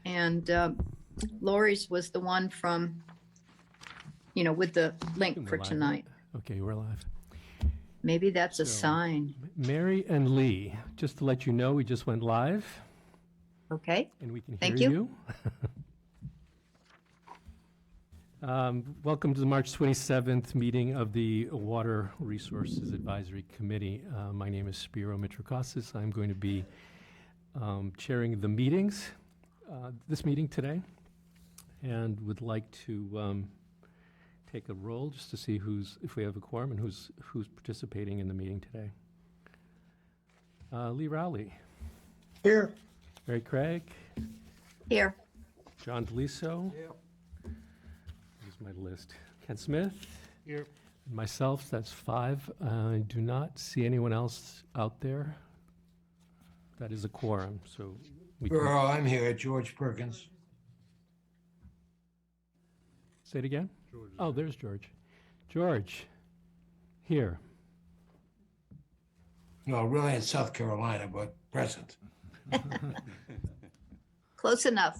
And Lori's was the one from, with the link We're for live, tonight. right? Okay, we're live. Maybe that's a So, sign. Mary and Lee, just to let you know, we just went live Okay, and we can hear Thank you. you. Welcome to the March 27th meeting of the Water Resources Advisory Committee. My name is Spiro Mitrokostas. I'm going to be chairing the meetings, this meeting today, and would like to take a roll just to see if we have a quorum and who's participating in the meeting today. Lee Rowley, Here. Mary Craig, Here. John DeLiso. Here's my list. Ken Smith. Here. And myself, that's 5. I do not see anyone else out there. That is a quorum, so we can. Earl, I'm here, George Perkins. Say it again? Oh, there's George. George, here. No, really in South Carolina, but present. Close enough.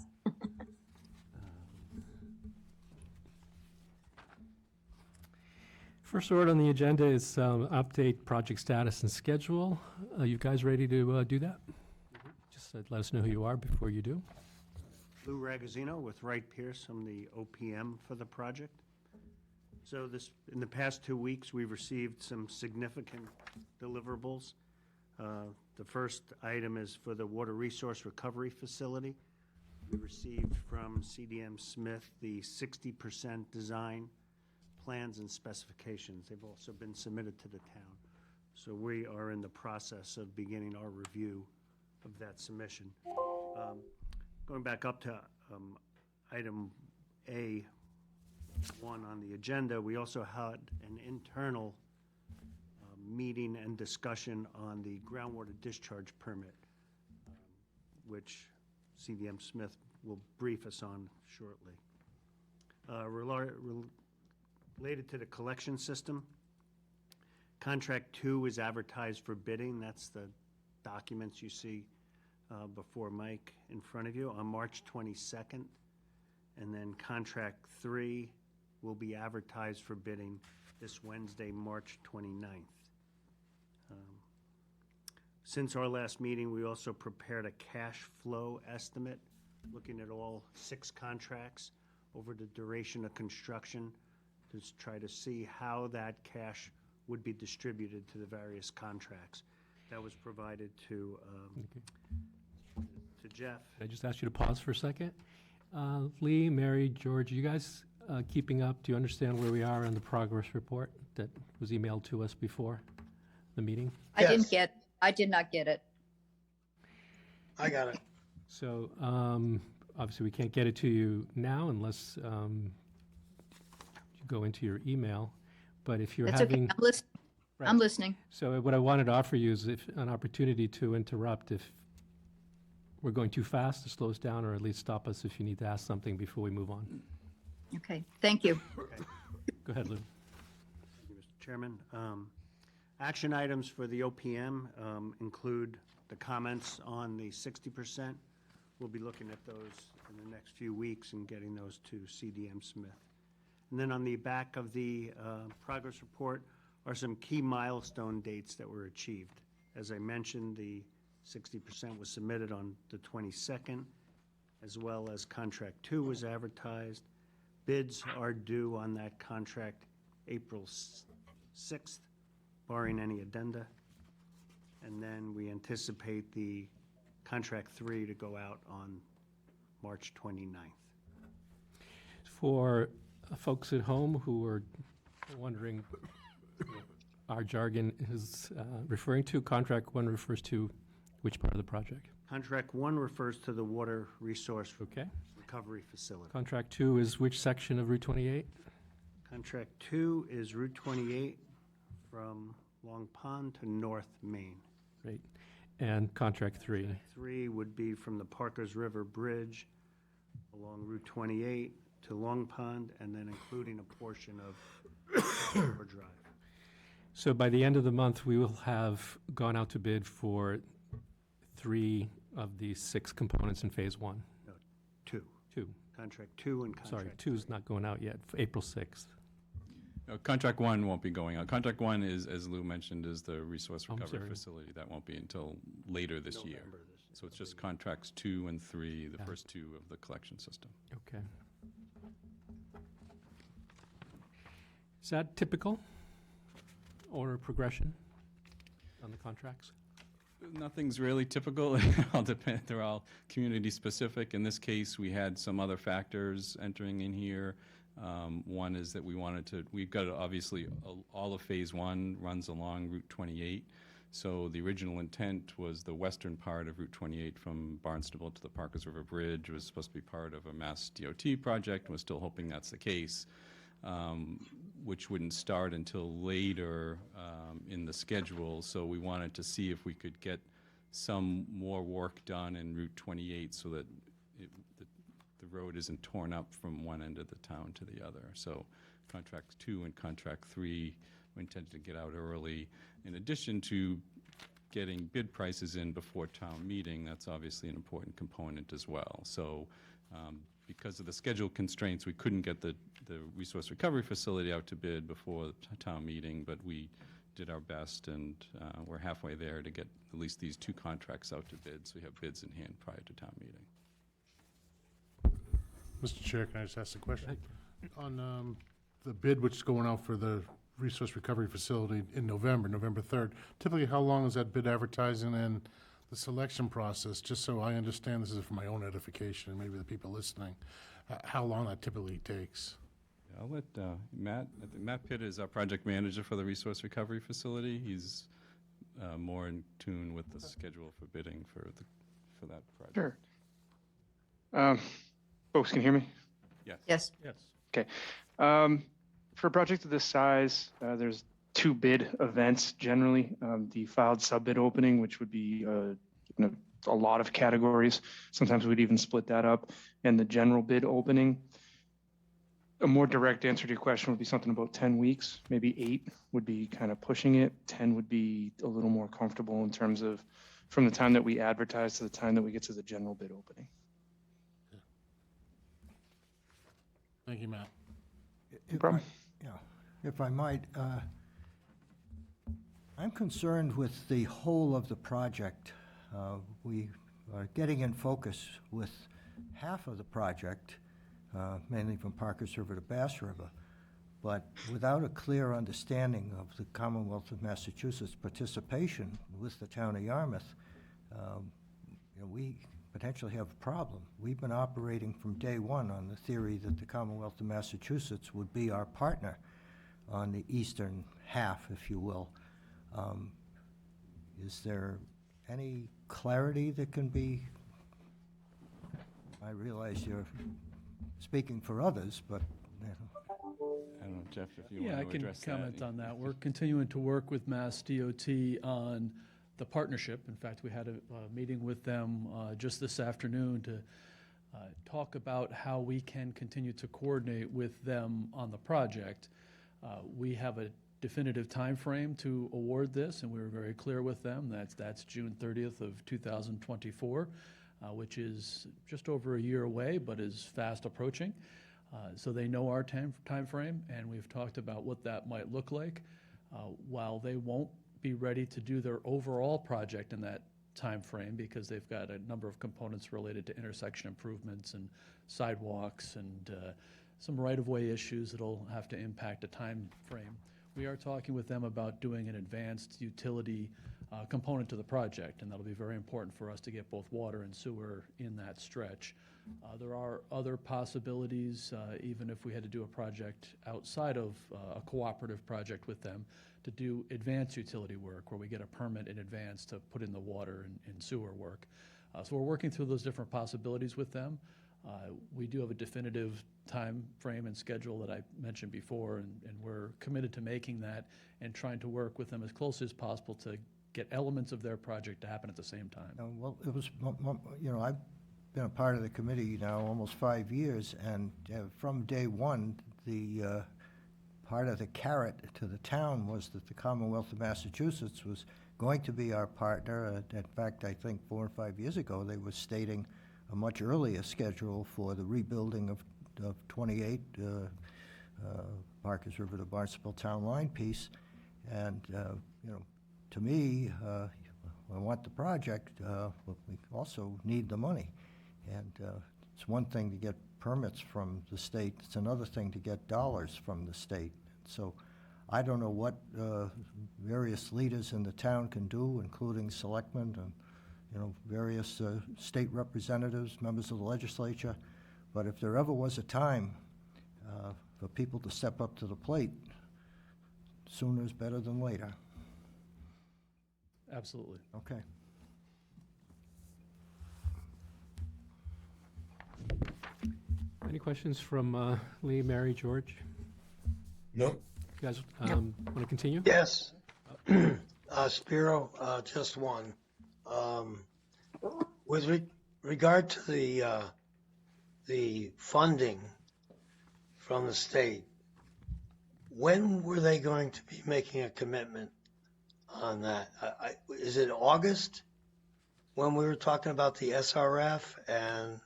First order on the agenda is update project status and schedule. Are you guys ready to do that? Just let us know who you are before you do. Lou Ragazzino with Wright Pierce. I'm the OPM for the project. So in the past 2 weeks, we've received some significant deliverables. The first item is for the Water Resource Recovery Facility. We received from CDM Smith the 60% design plans and specifications. They've also been submitted to the town. So we are in the process of beginning our review of that submission. Going back up to item A1 on the agenda, we also had an internal meeting and discussion on the groundwater discharge permit, which CDM Smith will brief us on shortly. Related to the collection system, Contract 2 is advertised for bidding. That's the documents you see before Mike in front of you on March 22nd. And then Contract 3 will be advertised for bidding this Wednesday, March 29th. Since our last meeting, we also prepared a cash flow estimate looking at all 6 contracts over the duration of construction to try to see how that cash would be distributed to the various contracts. That was provided to Jeff. I just asked you to pause for a second. Lee, Mary, George, you guys keeping up? Do you understand where we are on the progress report that was emailed to us before the meeting? I did not get it. I got it. So obviously we can't get it to you now unless you go into your email. But if you're That's okay. having, I'm listening. Right. I'm listening. So what I wanted to offer you is an opportunity to interrupt if we're going too fast, to slow us down, or at least stop us if you need to ask something before we move on. Okay, thank you. Go ahead, Lou. Thank you, Mr. Chairman. Action items for the OPM include the comments on the 60%. We'll be looking at those in the next few weeks and getting those to CDM Smith. And then on the back of the progress report are some key milestone dates that were achieved. As I mentioned, the 60% was submitted on the 22nd, as well as Contract 2 was advertised. Bids are due on that contract April 6th, barring any addenda. And then we anticipate the Contract 3 to go out on March 29th. For folks at home who are wondering what our jargon is referring to, Contract 1 refers to which part of the project? Contract 1 refers to the Water Resource Okay. Recovery Facility. Contract 2 is which section of Route 28? Contract 2 is Route 28 from Long Pond to North Main. Great. And Contract 3? Contract 3 would be from the Parkers River Bridge along Route 28 to Long Pond, and then including a portion of River Drive. So by the end of the month, we will have gone out to bid for 3 of the 6 components in Phase 1. 2. Contract 2 and Sorry, contract 2 is not going out yet, April 6th. Contract 1 won't be going out. Contract 1 is, as Lou mentioned, is the resource I'm recovery sorry. facility. That won't be until later this year. November this year. So it's just contracts 2 and 3, the Yeah. first 2 of the collection system. Okay. Is that typical order progression on the contracts? Nothing's really typical. It all depend, they're all community specific. In this case, we had some other factors entering in here. One is that we've got obviously all of Phase 1 runs along Route 28. So the original intent was the western part of Route 28 from Barnstable to the Parkers River Bridge was supposed to be part of a Mass DOT project, and we're still hoping that's the case, which wouldn't start until later in the schedule. So we wanted to see if we could get some more work done in Route 28 so that the road isn't torn up from one end of the town to the other. So contract 2 and contract 3, we intended to get out early. In addition to getting bid prices in before town meeting, that's obviously an important component as well. So because of the schedule constraints, we couldn't get the resource recovery facility out to bid before the town meeting, but we did our best, and we're halfway there to get at least these 2 contracts out to bid, so we have bids in hand prior to town meeting. Mr. Chair, can I just ask a question? On the bid which is going out for the resource recovery facility in November 3rd, typically how long is that bid advertising and the selection process? Just so I understand, this is for my own edification, and maybe the people listening, how long that typically takes. I'll let Matt Pitt is our project manager for the resource recovery facility. He's more in tune with the schedule for bidding for that project. Sure. Folks can hear me? Yes. Yes, Yes. For a project of this size, there's 2 bid events generally. The filed sub-bid opening, which would be a lot of categories. Sometimes we'd even split that up. And the general bid opening. A more direct answer to your question would be something about 10 weeks, maybe 8 would be kind of pushing it. 10 would be a little more comfortable in terms of from the time that we advertise to the time that we get to the general bid opening. Thank you, Matt. No problem. If I might, I'm concerned with the whole of the project. We are getting in focus with half of the project, mainly from Parkers River to Bass River, but without a clear understanding of the Commonwealth of Massachusetts participation with the town of Yarmouth, we potentially have a problem. We've been operating from day one on the theory that the Commonwealth of Massachusetts would be our partner on the eastern half, if you will. Is there any clarity that can be, I realize you're speaking for others, but, I don't know, Jeff, if you Yeah, I want to can address that. comment on that. We're continuing to work with Mass DOT on the partnership. In fact, we had a meeting with them just this afternoon to talk about how we can continue to coordinate with them on the project. We have a definitive timeframe to award this, and we were very clear with them. That's June 30th of 2024, which is just over a year away, but is fast approaching. So they know our timeframe, and we've talked about what that might look like. While they won't be ready to do their overall project in that timeframe because they've got a number of components related to intersection improvements and sidewalks and some right-of-way issues that'll have to impact a time frame. We are talking with them about doing an advanced utility component to the project, and that'll be very important for us to get both water and sewer in that stretch. There are other possibilities, even if we had to do a project outside of a cooperative project with them, to do advanced utility work where we get a permit in advance to put in the water and sewer work. So we're working through those different possibilities with them. We do have a definitive time frame and schedule that I mentioned before, and we're committed to making that and trying to work with them as closely as possible to get elements of their project to happen at the same time. well, it was, I've been a part of the committee now almost 5 years, and from day one, the part of the carrot to the town was that the Commonwealth of Massachusetts was going to be our partner. In fact, I think 4 or 5 years ago, they were stating a much earlier schedule for the rebuilding of 28 Parkers River to Barnstable Town Line piece. And, you know, to me, I want the project, but we also need the money. And it's one thing to get permits from the state, it's another thing to get dollars from the state. So I don't know what various leaders in the town can do, including selectmen and, you know, various state representatives, members of the legislature. But if there ever was a time for people to step up to the plate, sooner is better than later. Absolutely. Okay. Any questions from Lee, Mary, George? Nope. You guys want to continue? Yes. Spiro, just one. With regard to the funding from the state, when were they going to be making a commitment on that? Is it August when we were talking about the SRF and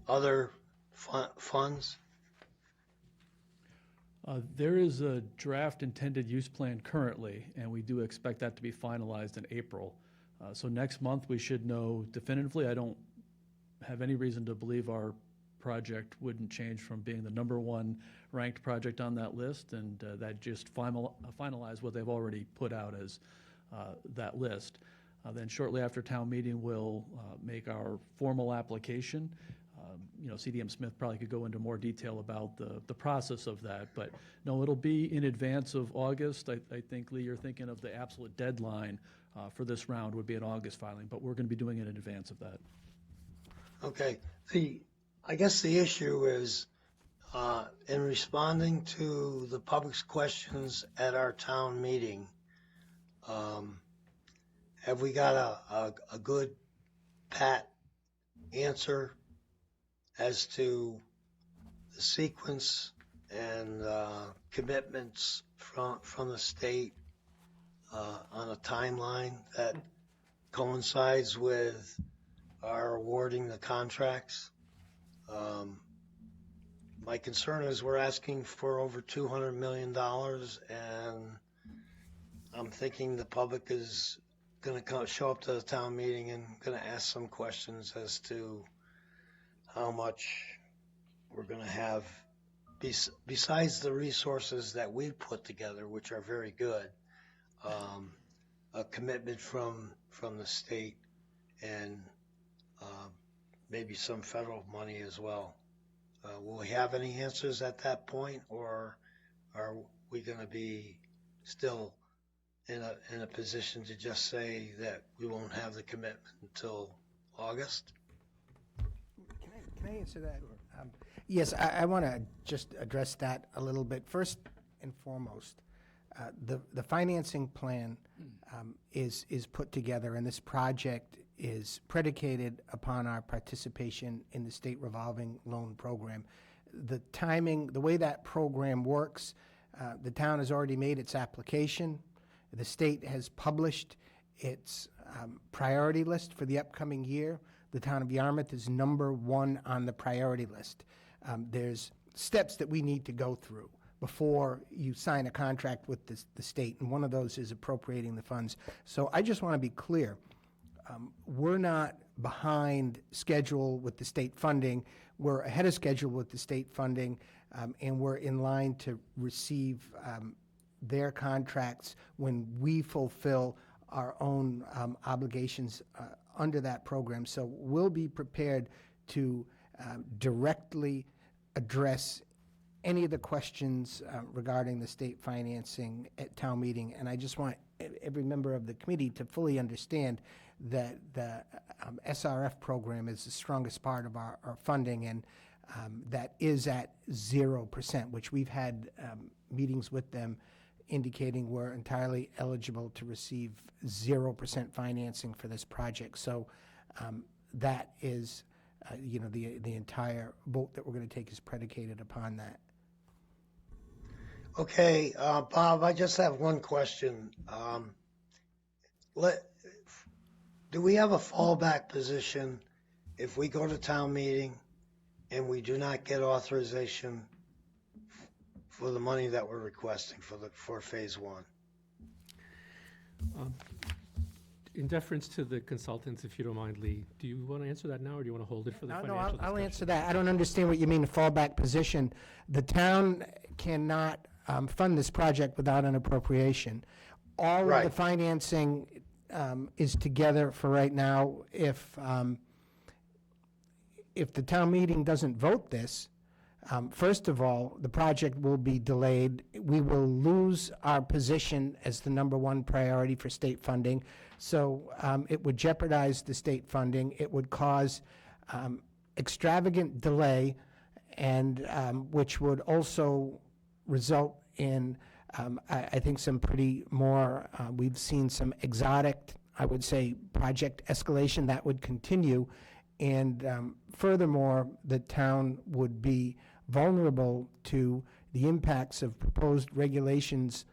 other funds? There is a draft intended use plan currently, and we do expect that to be finalized in April. So next month, we should know definitively. I don't have any reason to believe our project wouldn't change from being the #1 ranked project on that list, and that just finalize what they've already put out as that list. Then shortly after town meeting, we'll make our formal application. You know, CDM Smith probably could go into more detail about the process of that, but no, it'll be in advance of August. I think, Lee, you're thinking of the absolute deadline for this round would be an August filing, but we're going to be doing it in advance of that. Okay. I guess the issue is, in responding to the public's questions at our town meeting, have we got a good, pat answer as to the sequence and commitments from the state on a timeline that coincides with our awarding the contracts? My concern is we're asking for over $200 million, and I'm thinking the public is going to show up to the town meeting and going to ask some questions as to how much we're going to have besides the resources that we've put together, which are very good, a commitment from the state and maybe some federal money as well. Will we have any answers at that point, or are we going to be still in a position to just say that we won't have the commitment until August? Can I answer that? Yes, I want to just address that a little bit. First and foremost, the financing plan is put together, and this project is predicated upon our participation in the state revolving loan program. The timing, the way that program works, the town has already made its application. The state has published its priority list for the upcoming year. The town of Yarmouth is #1 on the priority list. There's steps that we need to go through before you sign a contract with the state, and one of those is appropriating the funds. So I just want to be clear. We're not behind schedule with the state funding. We're ahead of schedule with the state funding, and we're in line to receive their contracts when we fulfill our own obligations under that program. So we'll be prepared to directly address any of the questions regarding the state financing at town meeting. And I just want every member of the committee to fully understand that the SRF program is the strongest part of our funding, and that is at 0%, which we've had meetings with them indicating we're entirely eligible to receive 0% financing for this project. So that is, the entire vote that we're going to take is predicated upon that. Okay, Bob, I just have one question. Do we have a fallback position if we go to town meeting and we do not get authorization for the money that we're requesting for phase one? In deference to the consultants, if you don't mind, Lee, do you want to answer that now, or do you want to hold it for the No, financial no, discussion? I'll answer that. I don't understand what you mean, a fallback position. The town cannot fund this project without an appropriation. All of the Right. financing is together for right now. If the town meeting doesn't vote this, first of all, the project will be delayed. We will lose our position as the number one priority for state funding. So it would jeopardize the state funding. It would cause extravagant delay, and which would also result in, I think, some pretty more, we've seen some exotic, I would say, project escalation that would continue. And furthermore, the town would be vulnerable to the impacts of proposed regulations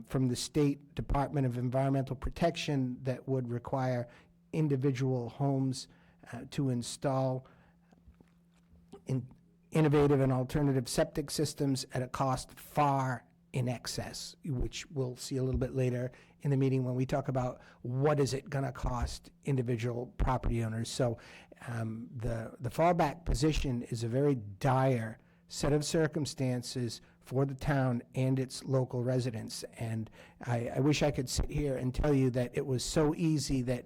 from the State Department of Environmental Protection that would require individual homes to install innovative and alternative septic systems at a cost far in excess, which we'll see a little bit later in the meeting when we talk about what is it going to cost individual property owners. So the fallback position is a very dire set of circumstances for the town and its local residents. And I wish I could sit here and tell you that it was so easy that,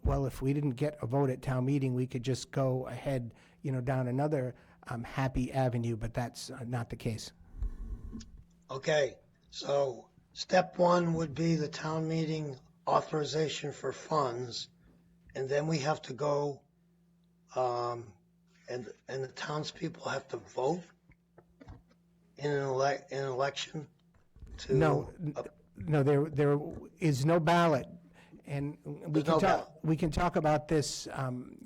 well, if we didn't get a vote at town meeting, we could just go ahead, down another happy avenue, but that's not the case. Okay, so step one would be the town meeting authorization for funds, and then we have to go, and the townspeople have to vote in an election to. No, there is no ballot, and we There's no ballot. we can talk about this,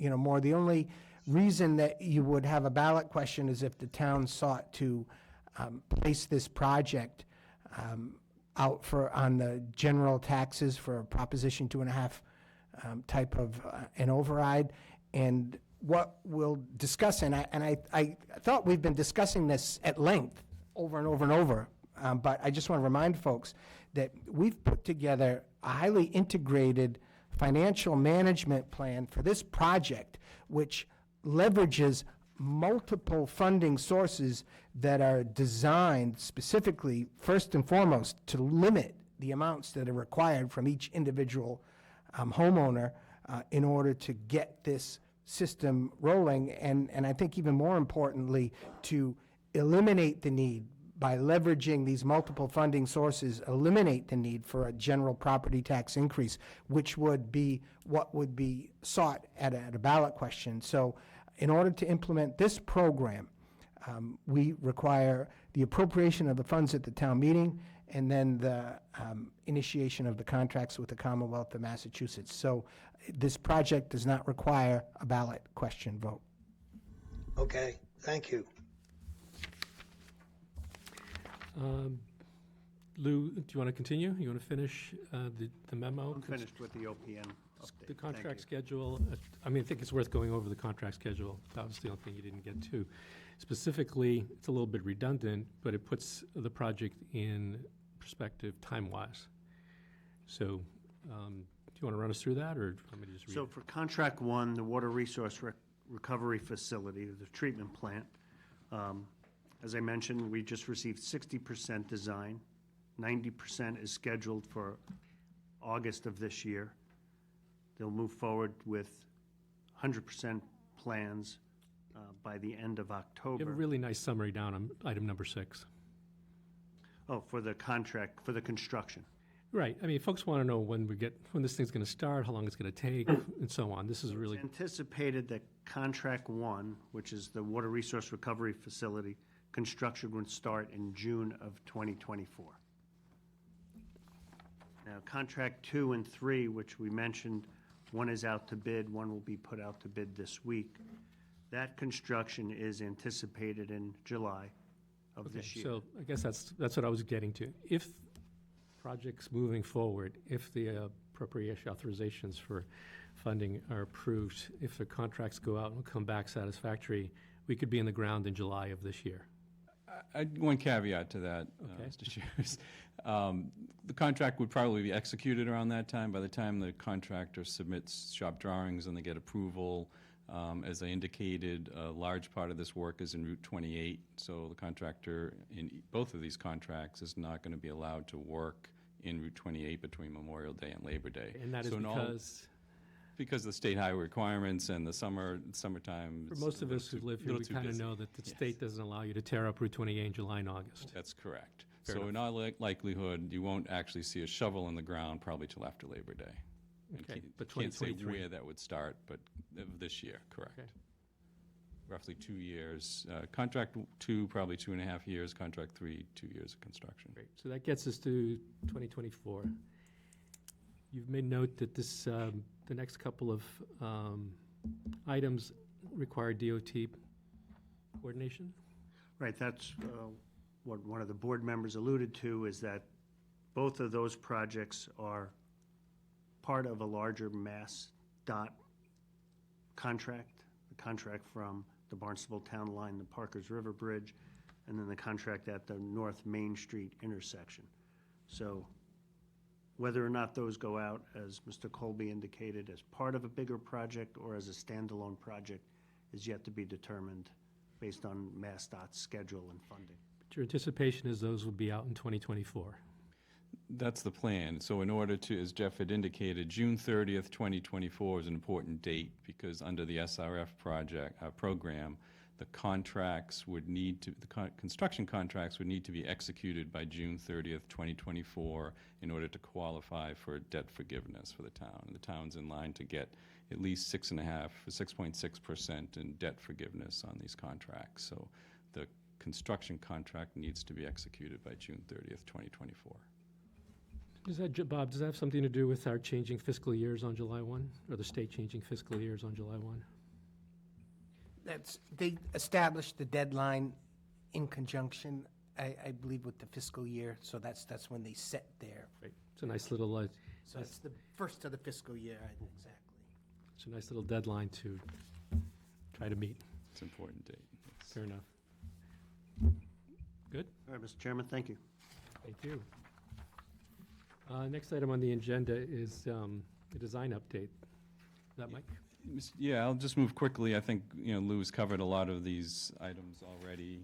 more. The only reason that you would have a ballot question is if the town sought to place this project out on the general taxes for a Proposition 2.5 type of an override. And what we'll discuss, and I thought we've been discussing this at length over and over and over, but I just want to remind folks that we've put together a highly integrated financial management plan for this project, which leverages multiple funding sources that are designed specifically, first and foremost, to limit the amounts that are required from each individual homeowner in order to get this system rolling, and I think even more importantly, to eliminate the need, by leveraging these multiple funding sources, eliminate the need for a general property tax increase, which would be what would be sought at a ballot question. So in order to implement this program, we require the appropriation of the funds at the town meeting and then the initiation of the contracts with the Commonwealth of Massachusetts. So this project does not require a ballot question vote. Okay, thank you. Lou, do you want to continue? You want to finish the memo? I'm finished with the OPM update. The Thank contract you. schedule, I think it's worth going over the contract schedule. That was the only thing you didn't get to. Specifically, it's a little bit redundant, but it puts the project in perspective time-wise. So, do you want to run us through that, or do you want me to just read So it? for contract one, the water resource recovery facility, the treatment plant, as I mentioned, we just received 60% design. 90% is scheduled for August of this year. They'll move forward with 100% plans by the end of You October. have a really nice summary down on item number 6. Oh, for the contract, for the construction. Right, folks want to know when this thing's going to start, how long it's going to take, and so on. This is really, It's anticipated that contract one, which is the water resource recovery facility, construction would start in June of 2024. Now, contract 2 and 3, which we mentioned, one is out to bid, one will be put out to bid this week. That construction is anticipated in July of okay, this year. so I guess that's what I was getting to. If projects moving forward, if the appropriation authorizations for funding are approved, if the contracts go out and come back satisfactory, we could be in the ground in July of this year. One caveat to that, Okay. Mr. Chair. The contract would probably be executed around that time. By the time the contractor submits shop drawings and they get approval, as I indicated, a large part of this work is in Route 28, so the contractor in both of these contracts is not going to be allowed to work in Route 28 between Memorial Day and Labor Day. And that is So in all- because, Because of the state highway requirements and the summertime. for it's most a of little us who too- live here, little we too kind of busy. know that the Yes. state doesn't allow you to tear up Route 28 in July and August. That's correct. Fair So in all likelihood, you won't actually see a shovel in the ground probably till after Labor Day. And Okay, can't- but Can't say 2023. where that would start, but of this year, correct. Okay. Roughly 2 years. Contract 2, probably 2.5 years. Contract 3, 2 years of construction. Great, so that gets us to 2024. You've made note that this, the next couple of items require DOT coordination? Right, that's what one of the board members alluded to, is that both of those projects are part of a larger Mass dot contract, the contract from the Barnstable Town Line, the Parkers River Bridge, and then the contract at the North Main Street intersection. So whether or not those go out, as Mr. Colby indicated, as part of a bigger project or as a standalone project is yet to be determined based on MassDOT's schedule and funding. But your anticipation is those will be out in 2024. That's the plan. So in order to, as Jeff had indicated, June 30th, 2024 is an important date because under the SRF program, the contracts would need to, construction contracts would need to be executed by June 30th, 2024 in order to qualify for debt forgiveness for the town. And the town's in line to get at least 6.6% in debt forgiveness on these contracts. So the construction contract needs to be executed by June 30th, 2024. Does that, Bob, does that have something to do with our changing fiscal years on July 1, or the state changing fiscal years on July 1? They established the deadline in conjunction, I believe, with the fiscal year, so that's when they set their, Right, it's a nice little, so it's the first of the fiscal year, exactly. it's a nice little deadline to try to meet. It's an important date. Yes. Fair enough. Good, All right, Mr. Chairman, thank you. thank you. Next item on the agenda is the design update. Is that Mike? Yeah, I'll just move quickly. I think, Lou's covered a lot of these items already.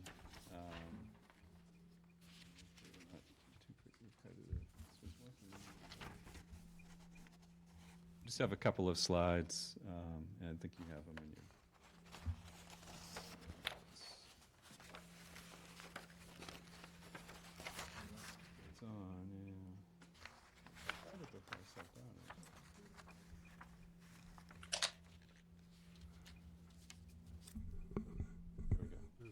Just have a couple of slides, and I think you have them in your. It's on, yeah. I thought it before I sat down. There we go. Thank you.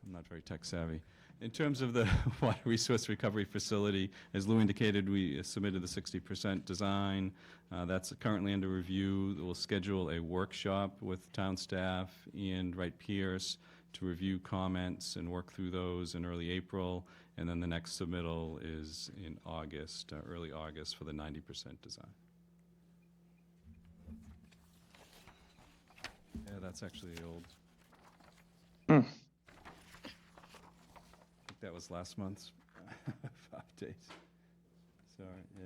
I'm not very tech savvy. In terms of the water resource recovery facility, as Lou indicated, we submitted the 60% design. That's currently under review. We'll schedule a workshop with town staff and Wright Pierce to review comments and work through those in early April. And then the next submittal is in August, early August, for the 90% design. Yeah, that's actually old. I think that was last month's update. Sorry, yeah.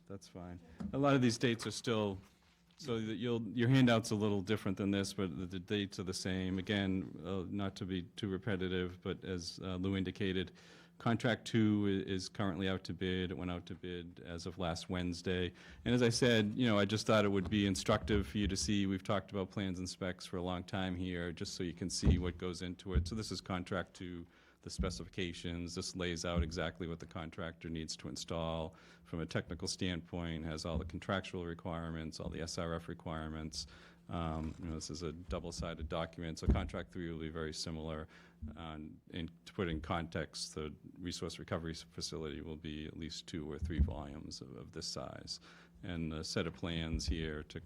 That's fine. A lot of these dates are still, so that your handout's a little different than this, but the dates are the same. Again, not to be too repetitive, but as Lou indicated, Contract 2 is currently out to bid. It went out to bid as of last Wednesday. And as I said, I just thought it would be instructive for you to see. We've talked about plans and specs for a long time here, just so you can see what goes into it. So this is Contract 2, the specifications. This lays out exactly what the contractor needs to install from a technical standpoint, has all the contractual requirements, all the SRF requirements. This is a double-sided document, so Contract 3 will be very similar. And to put in context, the resource recovery facility will be at least 2 or 3 volumes of this size. And a set of plans here to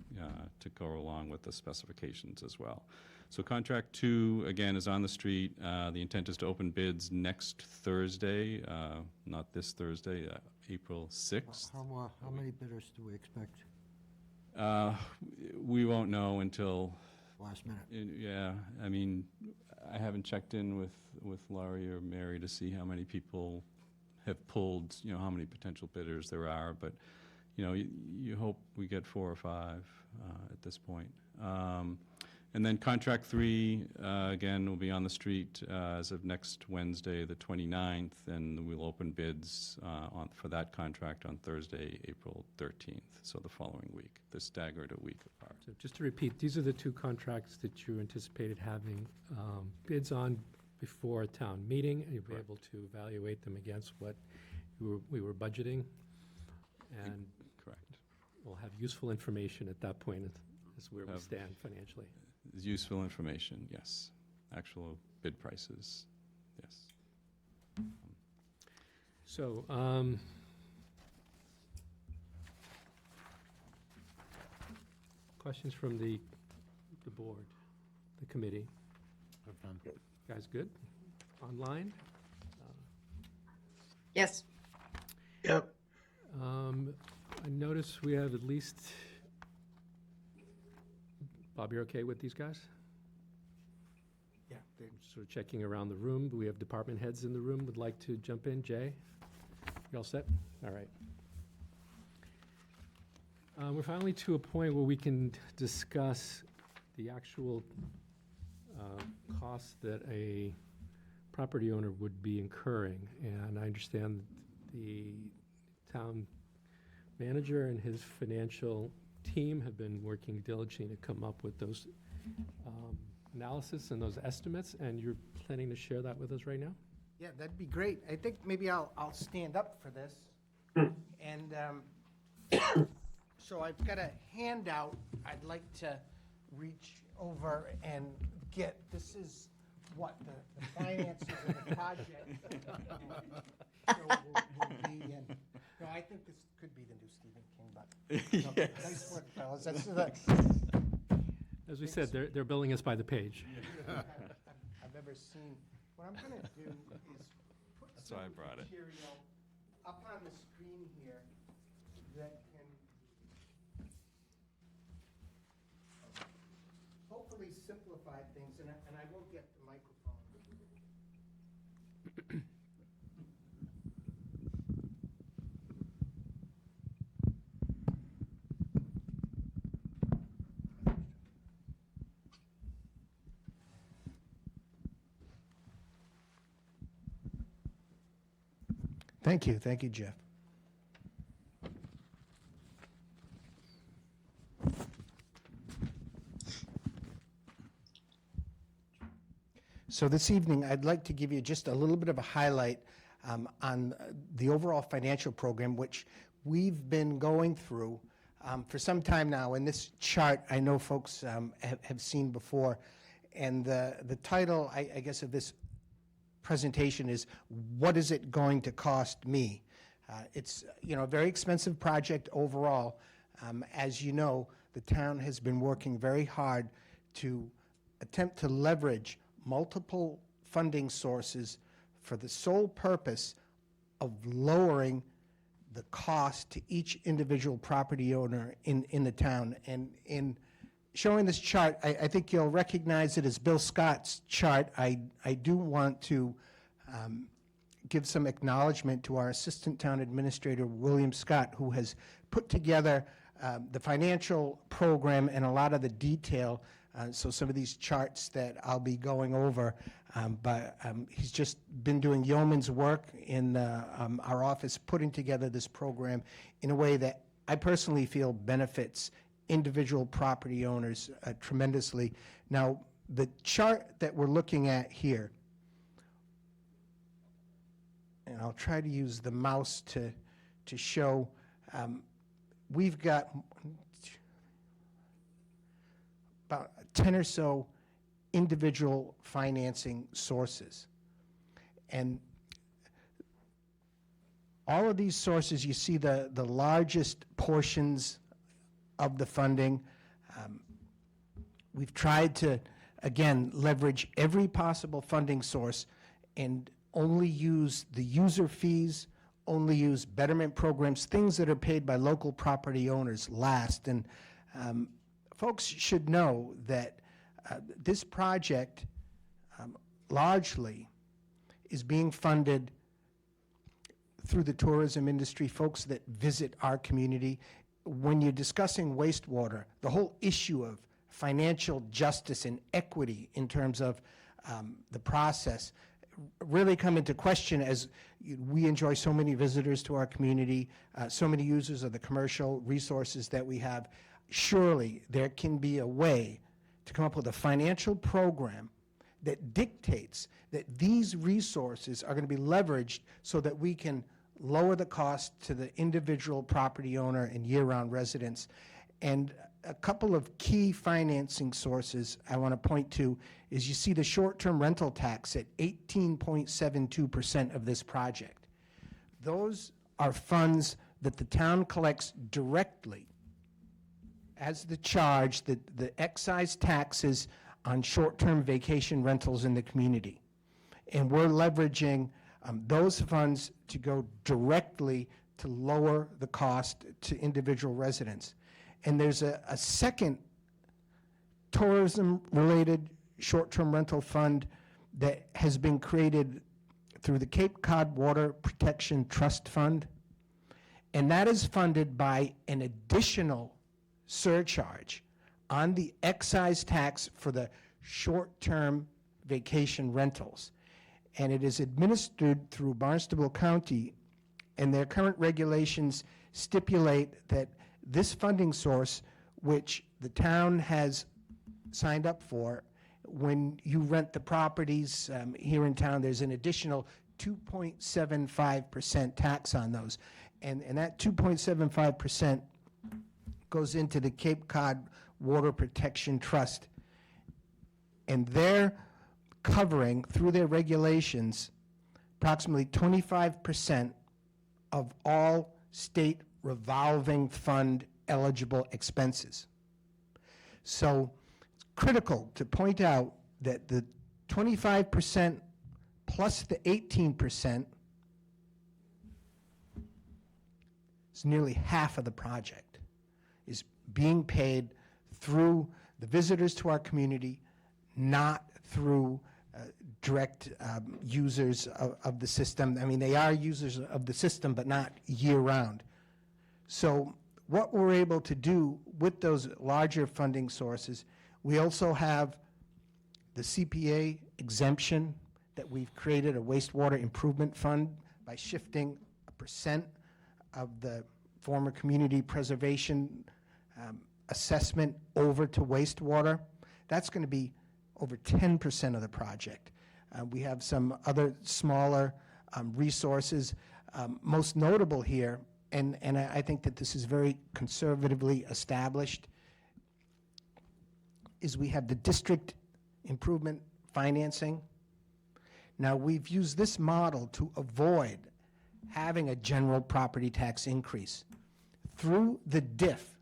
go along with the specifications as well. So contract 2, again, is on the street. The intent is to open bids next Thursday, not this Thursday, April 6th. How many bidders do we expect We won't know until, last minute? yeah, I mean, I haven't checked in with Laurie or Mary to see how many people have pulled, how many potential bidders there are, but, you hope we get 4 or 5 at this point. And then contract 3, again, will be on the street as of next Wednesday, the 29th, and we'll open bids for that contract on Thursday, April 13th, so the following week. They're staggered a week apart. So just to repeat, these are the 2 contracts that you anticipated having bids on before a town meeting, and you'll be able to evaluate them against what we were budgeting. And Correct. we'll have useful information at that point as where we Have- stand financially. Useful information, yes. Actual bid prices, yes. So, questions from the board, the committee? I've done. Guys good? Online? Yes. Yep. I notice we have at least, Bob, you're okay with these guys? Yeah, Sort of checking around the room. We have department heads in the room would like to jump in. Jay? You all set? All right. We're finally to a point where we can discuss the actual costs that a property owner would be incurring. And I understand the town manager and his financial team have been working diligently to come up with those analysis and those estimates, and you're planning to share that with us right now? Yeah, that'd be great. I think maybe I'll stand up for this. And so I've got a handout I'd like to reach over and get. This is what the finances of the project will be. And, no, I think this could be the new Stephen King, but no, nice work, fellas. That's As we said, they're billing us by the page. I've ever seen. What I'm going to do is put That's some why I brought it. material up on the screen here that can hopefully simplify things, and I will get the microphone. Thank you, Jeff. So this evening, I'd like to give you just a little bit of a highlight on the overall financial program, which we've been going through for some time now. And this chart, I know folks have seen before. And the title, I guess, of this presentation is, what is it going to cost me? It's, a very expensive project overall. As you know, the town has been working very hard to attempt to leverage multiple funding sources for the sole purpose of lowering the cost to each individual property owner in the town. And in showing this chart, I think you'll recognize it as Bill Scott's chart. I do want to give some acknowledgement to our Assistant Town Administrator, William Scott, who has put together the financial program and a lot of the detail. So some of these charts that I'll be going over, but he's just been doing yeoman's work in our office, putting together this program in a way that I personally feel benefits individual property owners tremendously. Now, the chart that we're looking at here, and I'll try to use the mouse to show, we've got about 10 or so individual financing sources. And all of these sources, you see the largest portions of the funding. We've tried to again, leverage every possible funding source and only use the user fees, only use betterment programs, things that are paid by local property owners last. And folks should know that this project largely is being funded through the tourism industry, folks that visit our community. When you're discussing wastewater, the whole issue of financial justice and equity in terms of the process really come into question as we enjoy so many visitors to our community, so many users of the commercial resources that we have. Surely there can be a way to come up with a financial program that dictates that these resources are going to be leveraged so that we can lower the cost to the individual property owner and year-round residents. And a couple of key financing sources I want to point to is you see the short-term rental tax at 18.72% of this project. Those are funds that the town collects directly as the charge, the excise taxes on short-term vacation rentals in the community. And we're leveraging those funds to go directly to lower the cost to individual residents. And there's a second tourism-related short-term rental fund that has been created through the Cape Cod Water Protection Trust Fund. And that is funded by an additional surcharge on the excise tax for the short-term vacation rentals. And it is administered through Barnstable County, and their current regulations stipulate that this funding source, which the town has signed up for, when you rent the properties here in town, there's an additional 2.75% tax on those. And that 2.75% goes into the Cape Cod Water Protection Trust. And they're covering, through their regulations, approximately 25% of all state revolving fund eligible expenses. So it's critical to point out that the 25% plus the 18% is nearly half of the project, is being paid through the visitors to our community, not through direct users of the system. I mean, they are users of the system, but not year-round. So what we're able to do with those larger funding sources, we also have the CPA exemption that we've created, a wastewater improvement fund, by shifting a percent of the former community preservation assessment over to wastewater. That's going to be over 10% of the project. We have some other smaller resources. Most notable here, and I think that this is very conservatively established, is we have the district improvement financing. Now, we've used this model to avoid having a general property tax increase. Through the DIF,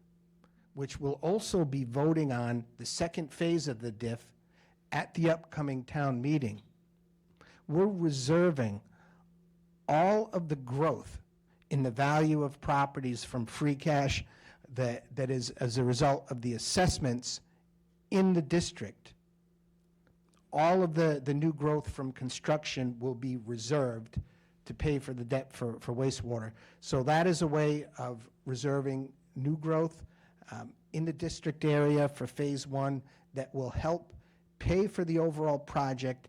which will also be voting on the second phase of the DIF at the upcoming town meeting, we're reserving all of the growth in the value of properties from free cash that is as a result of the assessments in the district. All of the new growth from construction will be reserved to pay for the debt for wastewater. So that is a way of reserving new growth in the district area for phase one that will help pay for the overall project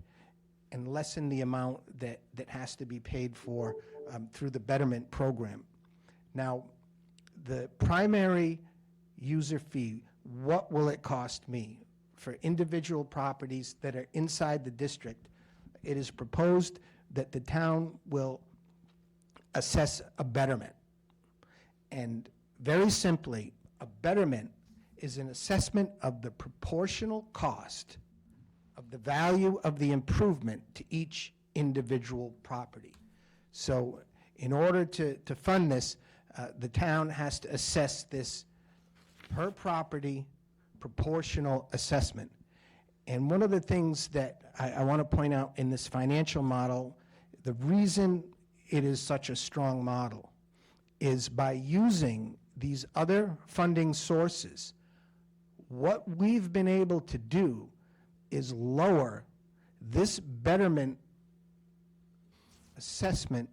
and lessen the amount that has to be paid for through the betterment program. Now, the primary user fee, what will it cost me for individual properties that are inside the district? It is proposed that the town will assess a betterment. And very simply, a betterment is an assessment of the proportional cost of the value of the improvement to each individual property. So in order to fund this, the town has to assess this per property proportional assessment. And one of the things that I want to point out in this financial model, the reason it is such a strong model is by using these other funding sources, what we've been able to do is lower this betterment assessment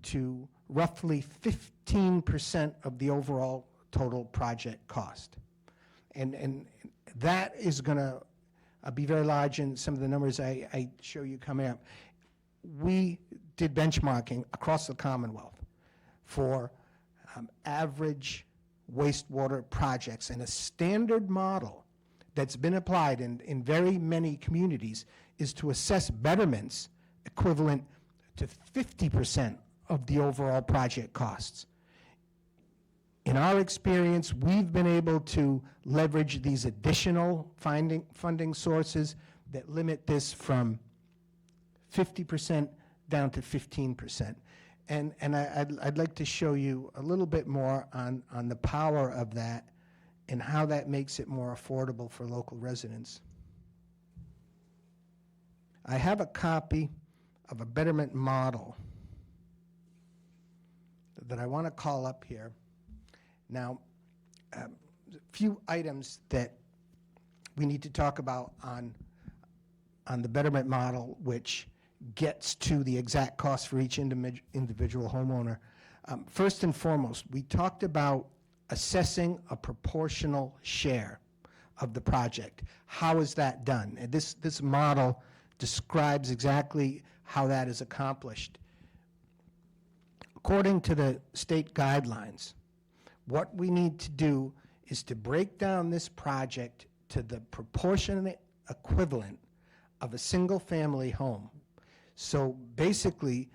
to roughly 15% of the overall total project cost. And that is going to be very large in some of the numbers I show you coming up. We did benchmarking across the Commonwealth for average wastewater projects, and a standard model that's been applied in very many communities is to assess betterments equivalent to 50% of the overall project costs. In our experience, we've been able to leverage these additional funding sources that limit this from 50% down to 15%. And I'd like to show you a little bit more on the power of that and how that makes it more affordable for local residents. I have a copy of a betterment model that I want to call up here. Now, a few items that we need to talk about on the betterment model, which gets to the exact cost for each individual homeowner. First and foremost, we talked about assessing a proportional share of the project. How is that done? And this model describes exactly how that is accomplished. According to the state guidelines, what we need to do is to break down this project to the proportionate equivalent of a single-family home. So basically,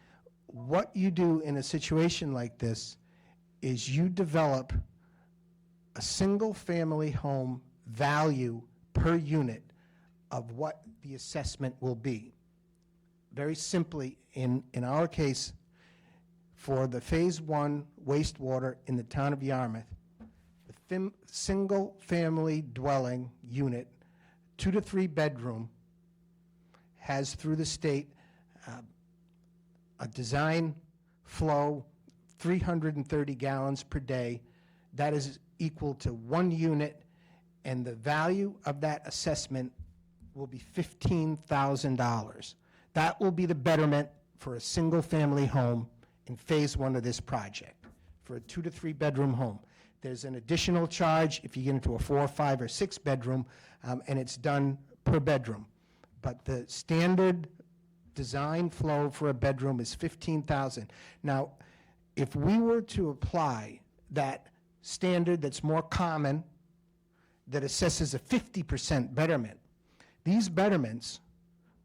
what you do in a situation like this is you develop a single-family home value per unit of what the assessment will be. Very simply, in our case, for the Phase 1 wastewater in the town of Yarmouth, the single-family dwelling unit, 2 to 3 bedroom, has through the state a design flow 330 gallons per day. That is equal to 1 unit, and the value of that assessment will be $15,000. That will be the betterment for a single-family home in Phase 1 of this project, for a 2 to 3 bedroom home. There's an additional charge if you get into a 4, 5, or 6 bedroom, and it's done per bedroom. But the standard design flow for a bedroom is $15,000. Now, if we were to apply that standard that's more common, that assesses a 50% betterment, these betterments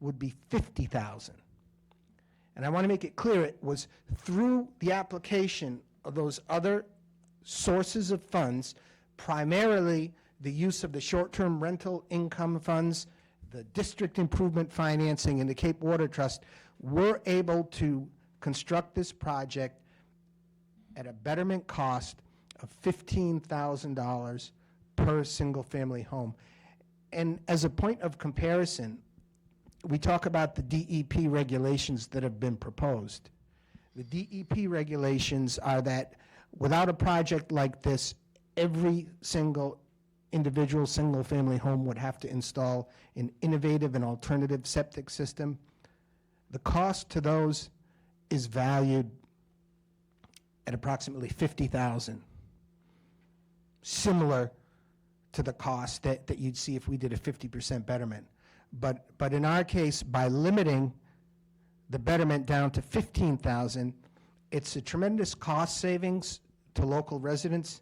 would be $50,000. And I want to make it clear, it was through the application of those other sources of funds, primarily the use of the short-term rental income funds, the district improvement financing, and the Cape Water Trust, we're able to construct this project at a betterment cost of $15,000 per single-family home. And as a point of comparison, we talk about the DEP regulations that have been proposed. The DEP regulations are that without a project like this, every single individual single-family home would have to install an innovative and alternative septic system. The cost to those is valued at approximately $50,000, similar to the cost that you'd see if we did a 50% betterment. But in our case, by limiting the betterment down to $15,000, it's a tremendous cost savings to local residents,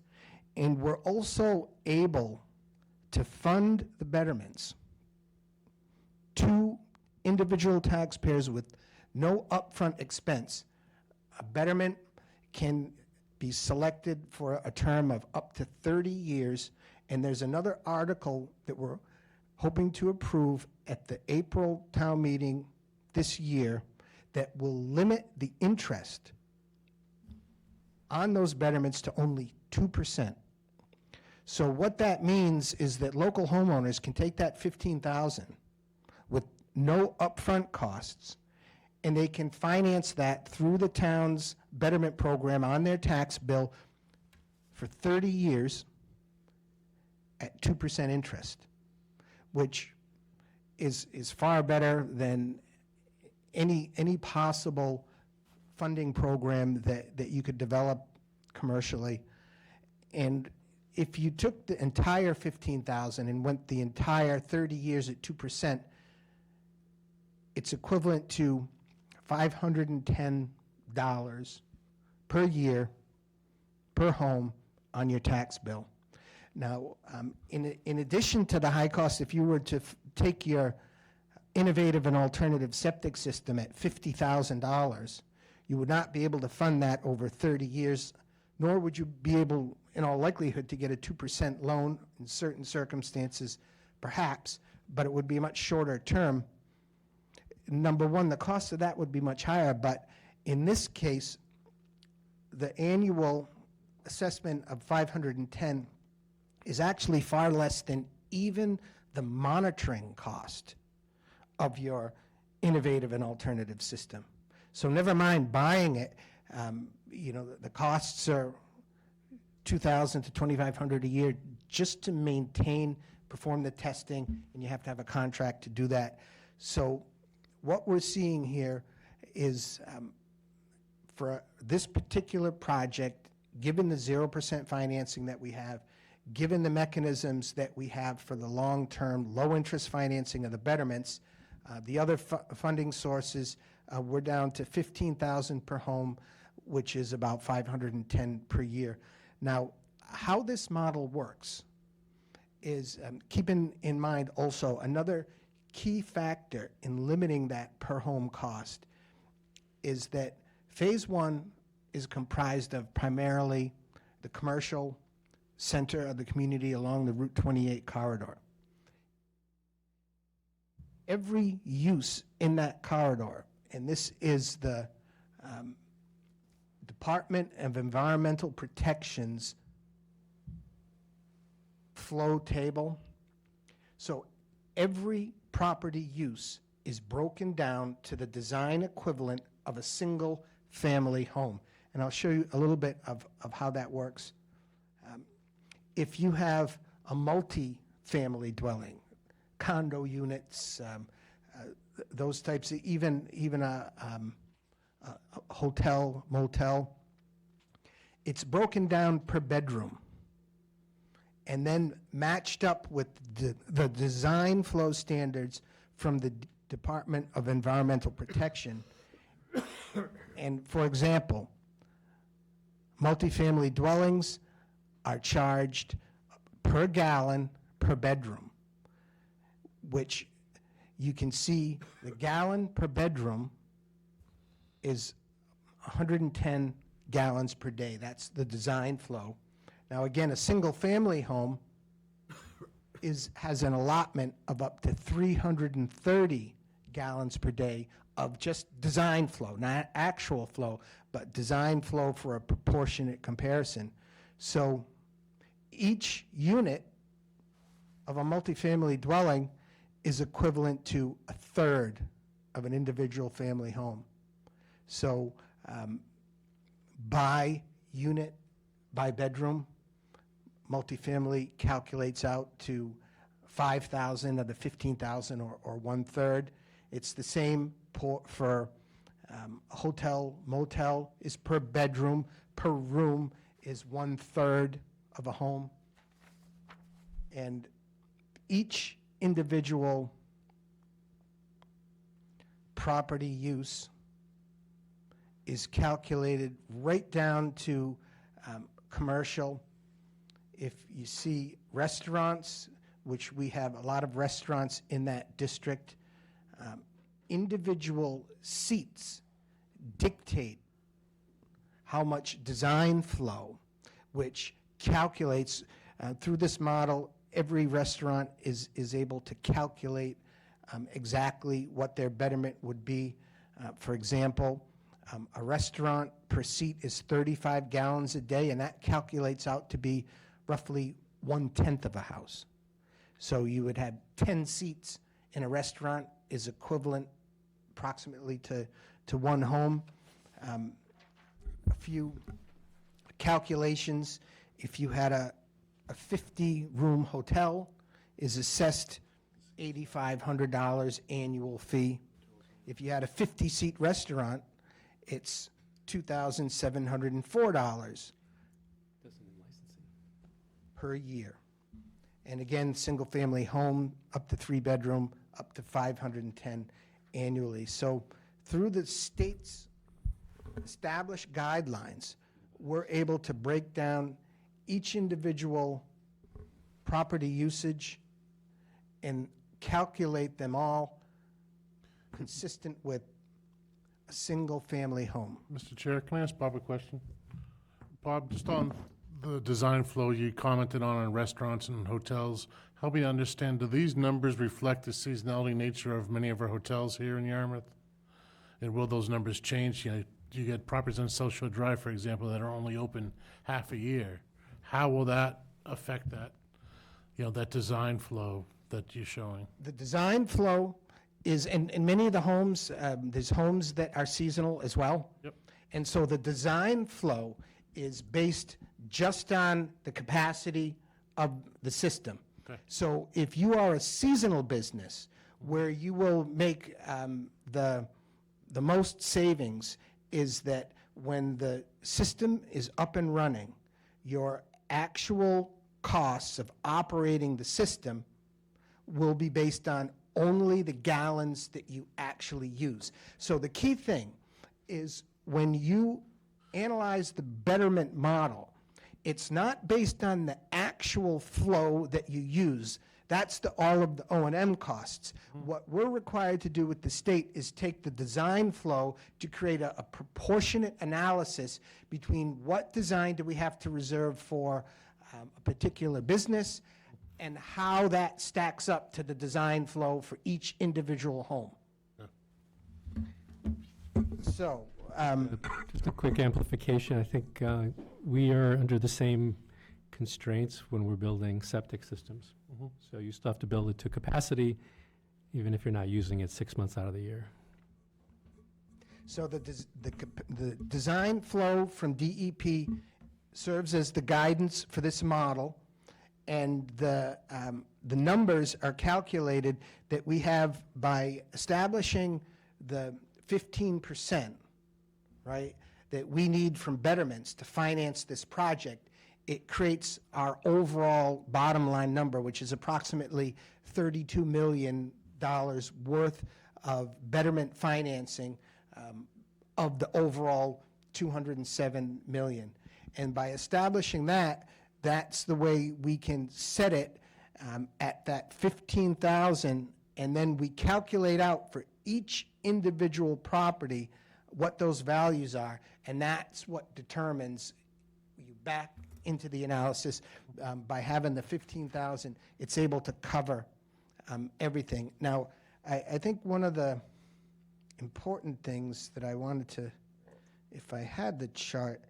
and we're also able to fund the betterments to individual taxpayers with no upfront expense. A betterment can be selected for a term of up to 30 years, and there's another article that we're hoping to approve at the April town meeting this year that will limit the interest on those betterments to only 2%. So what that means is that local homeowners can take that $15,000 no upfront costs, and they can finance that through the town's betterment program on their tax bill for 30 years at 2% interest, which is far better than any possible funding program that you could develop commercially. And if you took the entire 15,000 and went the entire 30 years at 2%, it's equivalent to $510 per year per home on your tax bill. Now, in addition to the high cost, if you were to take your innovative and alternative septic system at $50,000, you would not be able to fund that over 30 years, nor would you be able, in all likelihood, to get a 2% loan in certain circumstances, perhaps, but it would be much shorter term. Number one, the cost of that would be much higher, but in this case, the annual assessment of 510 is actually far less than even the monitoring cost of your innovative and alternative system. So never mind buying it, the costs are $2,000 to $2,500 a year just to maintain, perform the testing, and you have to have a contract to do that. So what we're seeing here is for this particular project, given the 0% financing that we have, given the mechanisms that we have for the long-term low-interest financing of the betterments, the other funding sources, we're down to $15,000 per home, which is about $510 per year. Now, how this model works is, keeping in mind also another key factor in limiting that per home cost is that phase one is comprised of primarily the commercial center of the community along the Route 28 corridor. Every use in that corridor, and this is the Department of Environmental Protection's flow table. So every property use is broken down to the design equivalent of a single family home. And I'll show you a little bit of how that works. If you have a multi-family dwelling, condo units, those types, even a hotel, motel, it's broken down per bedroom and then matched up with the design flow standards from the Department of Environmental Protection. And for example, multifamily dwellings are charged per gallon per bedroom, which you can see the gallon per bedroom is 110 gallons per day. That's the design flow. Now again, a single family home has an allotment of up to 330 gallons per day of just design flow, not actual flow, but design flow for a proportionate comparison. So each unit of a multifamily dwelling is equivalent to a third of an individual family home. So by unit, by bedroom, multifamily calculates out to 5,000 of the 15,000 or 1/3. It's the same for hotel, motel is per bedroom, per room is 1/3 of a home. And each individual property use is calculated right down to commercial. If you see restaurants, which we have a lot of restaurants in that district, individual seats dictate how much design flow, which calculates through this model, every restaurant is able to calculate exactly what their betterment would be. For example, a restaurant per seat is 35 gallons a day, and that calculates out to be roughly 1/10 of a house. So you would have 10 seats in a restaurant is equivalent approximately to one home. A few calculations: if you had a 50-room hotel, is assessed $8,500 annual fee. If you had a 50-seat restaurant, it's $2,704 per year. And again, single-family home, up to 3-bedroom, up to $510 annually. So through the state's established guidelines, we're able to break down each individual property usage and calculate them all consistent with a single-family home. Mr. Chair, can I ask Bob a question? Bob, just on the design flow you commented on restaurants and hotels, help me understand, do these numbers reflect the seasonality nature of many of our hotels here in Yarmouth? And will those numbers change? You know, you get properties on South Shore Drive, for example, that are only open half a year. How will that affect that, you know, that design flow that you're showing? The design flow is, in many of the homes, there's homes that are seasonal as well. Yep. And so the design flow is based just on the capacity of the system. Okay. So if you are a seasonal business where you will make the most savings is that when the system is up and running, your actual costs of operating the system will be based on only the gallons that you actually use. So the key thing is when you analyze the betterment model, it's not based on the actual flow that you use. That's all of the O&M costs. What we're required to do with the state is take the design flow to create a proportionate analysis between what design do we have to reserve for a particular business and how that stacks up to the design flow for each individual home. So, Just a quick amplification. I think we are under the same constraints when we're building septic systems. So you still have to build it to capacity, even if you're not using it 6 months out of the year. so the design flow from DEP serves as the guidance for this model, and the numbers are calculated that we have by establishing the 15%, right, that we need from betterments to finance this project. It creates our overall bottom line number, which is approximately $32 million worth of betterment financing of the overall $207 million. And by establishing that, that's the way we can set it at that 15,000, and then we calculate out for each individual property what those values are, and that's what determines you back into the analysis. By having the 15,000, it's able to cover everything. Now, I think one of the important things that I wanted to, if I had the chart,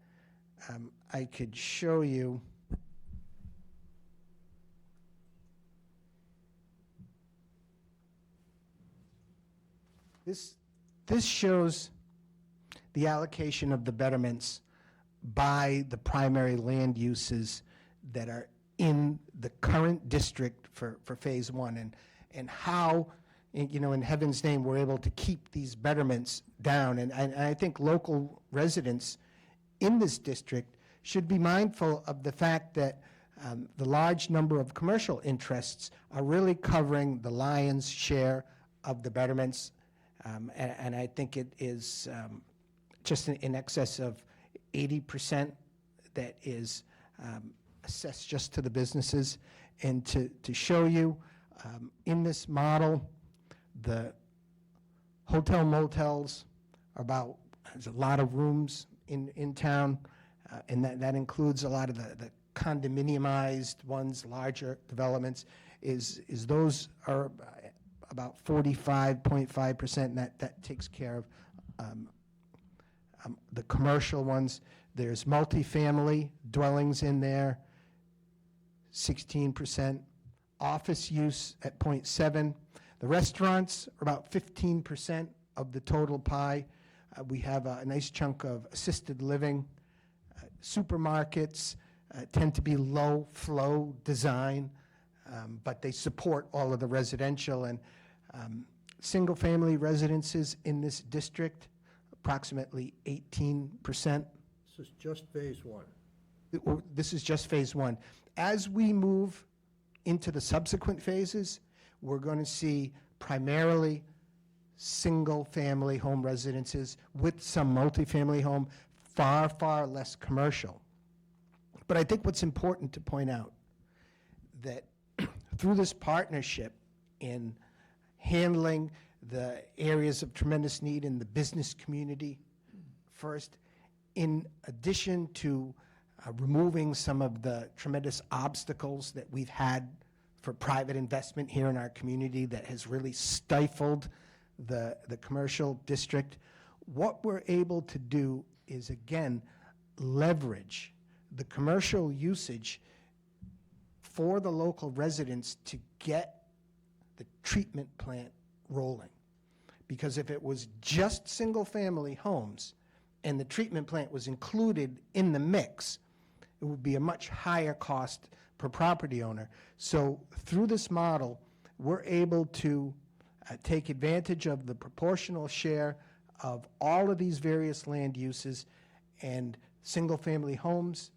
I could show you. This shows the allocation of the betterments by the primary land uses that are in the current district for phase one, and how, you know, in heaven's name, we're able to keep these betterments down. And I think local residents in this district should be mindful of the fact that the large number of commercial interests are really covering the lion's share of the betterments. And I think it is just in excess of 80% that is assessed just to the businesses. And to show you, in this model, the hotel motels are about, there's a lot of rooms in town, and that includes a lot of the condominiumized ones, larger developments, is those are about 45.5%, and that takes care of the commercial ones. There's multifamily dwellings in there, 16%. Office use at 0.7. The restaurants are about 15% of the total pie. We have a nice chunk of assisted living. Supermarkets tend to be low-flow design, but they support all of the residential and single-family residences in this district, approximately 18%. This is just phase one. This is just phase one. As we move into the subsequent phases, we're going to see primarily single-family home residences with some multifamily home, far, far less commercial. But I think what's important to point out that through this partnership in handling the areas of tremendous need in the business community first, in addition to removing some of the tremendous obstacles that we've had for private investment here in our community that has really stifled the commercial district, what we're able to do is, again, leverage the commercial usage for the local residents to get the treatment plant rolling. Because if it was just single-family homes and the treatment plant was included in the mix, it would be a much higher cost per property owner. So through this model, we're able to take advantage of the proportional share of all of these various land uses and single-family homes.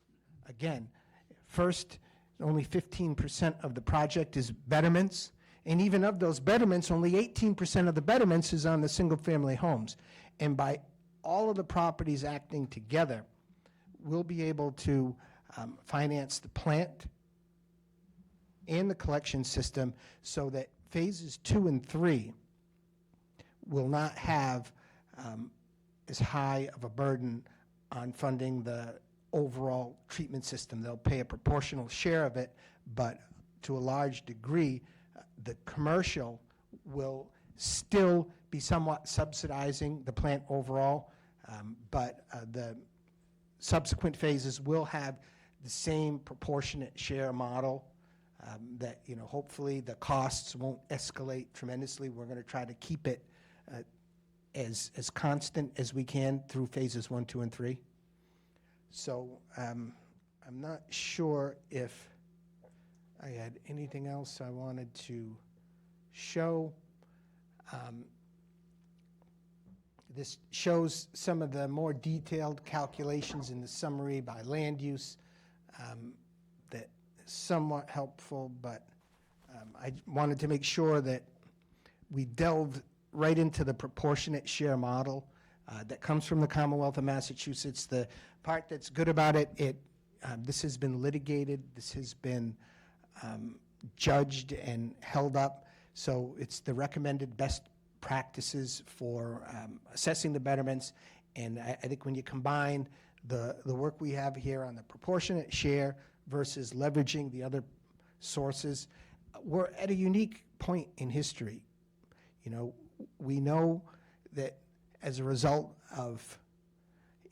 Again, first, only 15% of the project is betterments, and even of those betterments, only 18% of the betterments is on the single-family homes. And by all of the properties acting together, we'll be able to finance the plant and the collection system so that phases 2 and 3 will not have as high of a burden on funding the overall treatment system. They'll pay a proportional share of it, but to a large degree, the commercial will still be somewhat subsidizing the plant overall, but the subsequent phases will have the same proportionate share model that, you know, hopefully the costs won't escalate tremendously. We're going to try to keep it as constant as we can through phases 1, 2, and 3. So I'm not sure if I had anything else I wanted to show. This shows some of the more detailed calculations in the summary by land use that is somewhat helpful, but I wanted to make sure that we delved right into the proportionate share model that comes from the Commonwealth of Massachusetts. The part that's good about it, this has been litigated, this has been judged and held up, so it's the recommended best practices for assessing the betterments. And I think when you combine the work we have here on the proportionate share versus leveraging the other sources, we're at a unique point in history. You know, we know that as a result of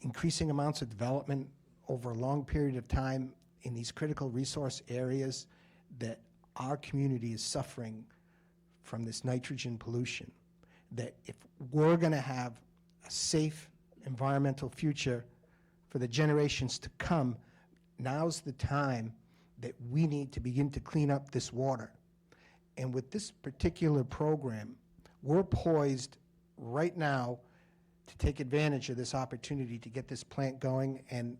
increasing amounts of development over a long period of time in these critical resource areas, that our community is suffering from this nitrogen pollution. That if we're going to have a safe environmental future for the generations to come, now's the time that we need to begin to clean up this water. And with this particular program, we're poised right now to take advantage of this opportunity to get this plant going. And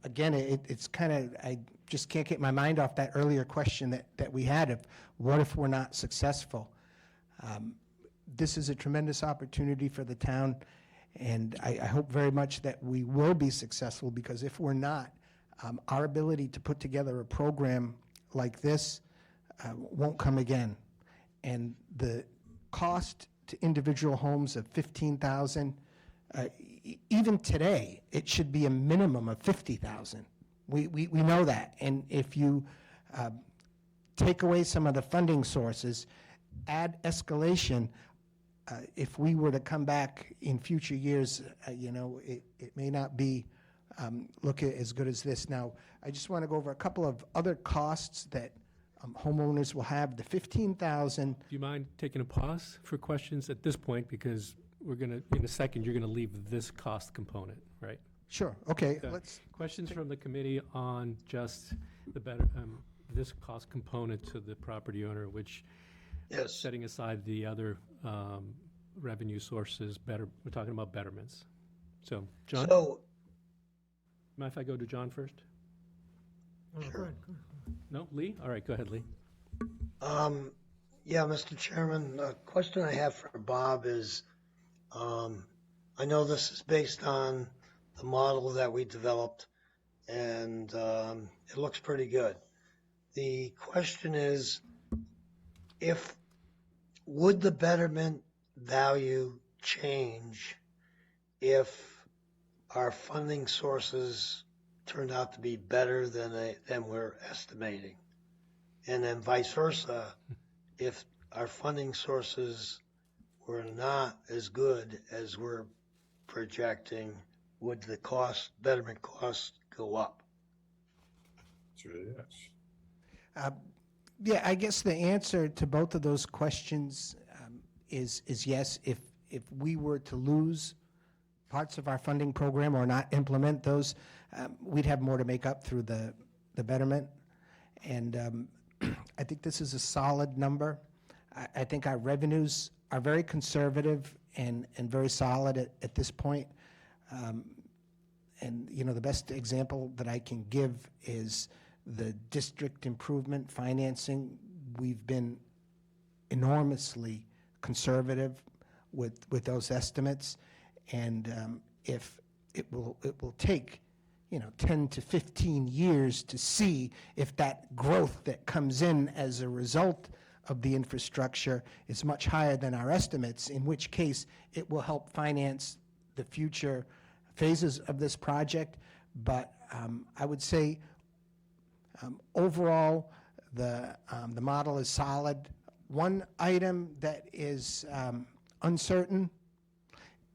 again, it's kind of, I just can't get my mind off that earlier question that we had of what if we're not successful? This is a tremendous opportunity for the town, and I hope very much that we will be successful, because if we're not, our ability to put together a program like this won't come again. And the cost to individual homes of $15,000, even today, it should be a minimum of $50,000. We know that. And if you take away some of the funding sources, add escalation, if we were to come back in future years, you know, it may not be look as good as this. Now, I just want to go over a couple of other costs that Homeowners will have the 15,000. Do you mind taking a pause for questions at this point? Because we're going to, in a second, you're going to leave this cost component, right? Sure, okay, Okay. let's, Questions from the committee on just the better, this cost component to the property owner, which, Yes. setting aside the other revenue sources, we're talking about betterments. So, John, So, mind if I go to John first? sure. No, Lee? All right, go ahead, Lee. Yeah, Mr. Chairman, a question I have for Bob is, I know this is based on the model that we developed, and it looks pretty good. The question is, would the betterment value change if our funding sources turned out to be better than we're estimating? And then vice versa, if our funding sources were not as good as we're projecting, would the betterment cost go up? yeah, I guess the answer to both of those questions is yes. If we were to lose parts of our funding program or not implement those, we'd have more to make up through the betterment. And I think this is a solid number. I think our revenues are very conservative and very solid at this point. And, you know, the best example that I can give is the district improvement financing. We've been enormously conservative with those estimates. And if it will take, you know, 10 to 15 years to see if that growth that comes in as a result of the infrastructure is much higher than our estimates, in which case it will help finance the future phases of this project. But I would say overall, the model is solid. One item that is uncertain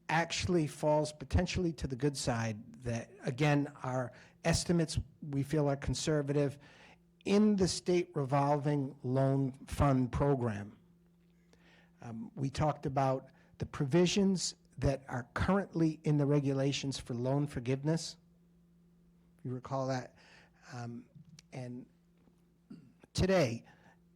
actually falls potentially to the good side, that, again, our estimates we feel are conservative. In the state revolving loan fund program, we talked about the provisions that are currently in the regulations for loan forgiveness. You recall that? And today,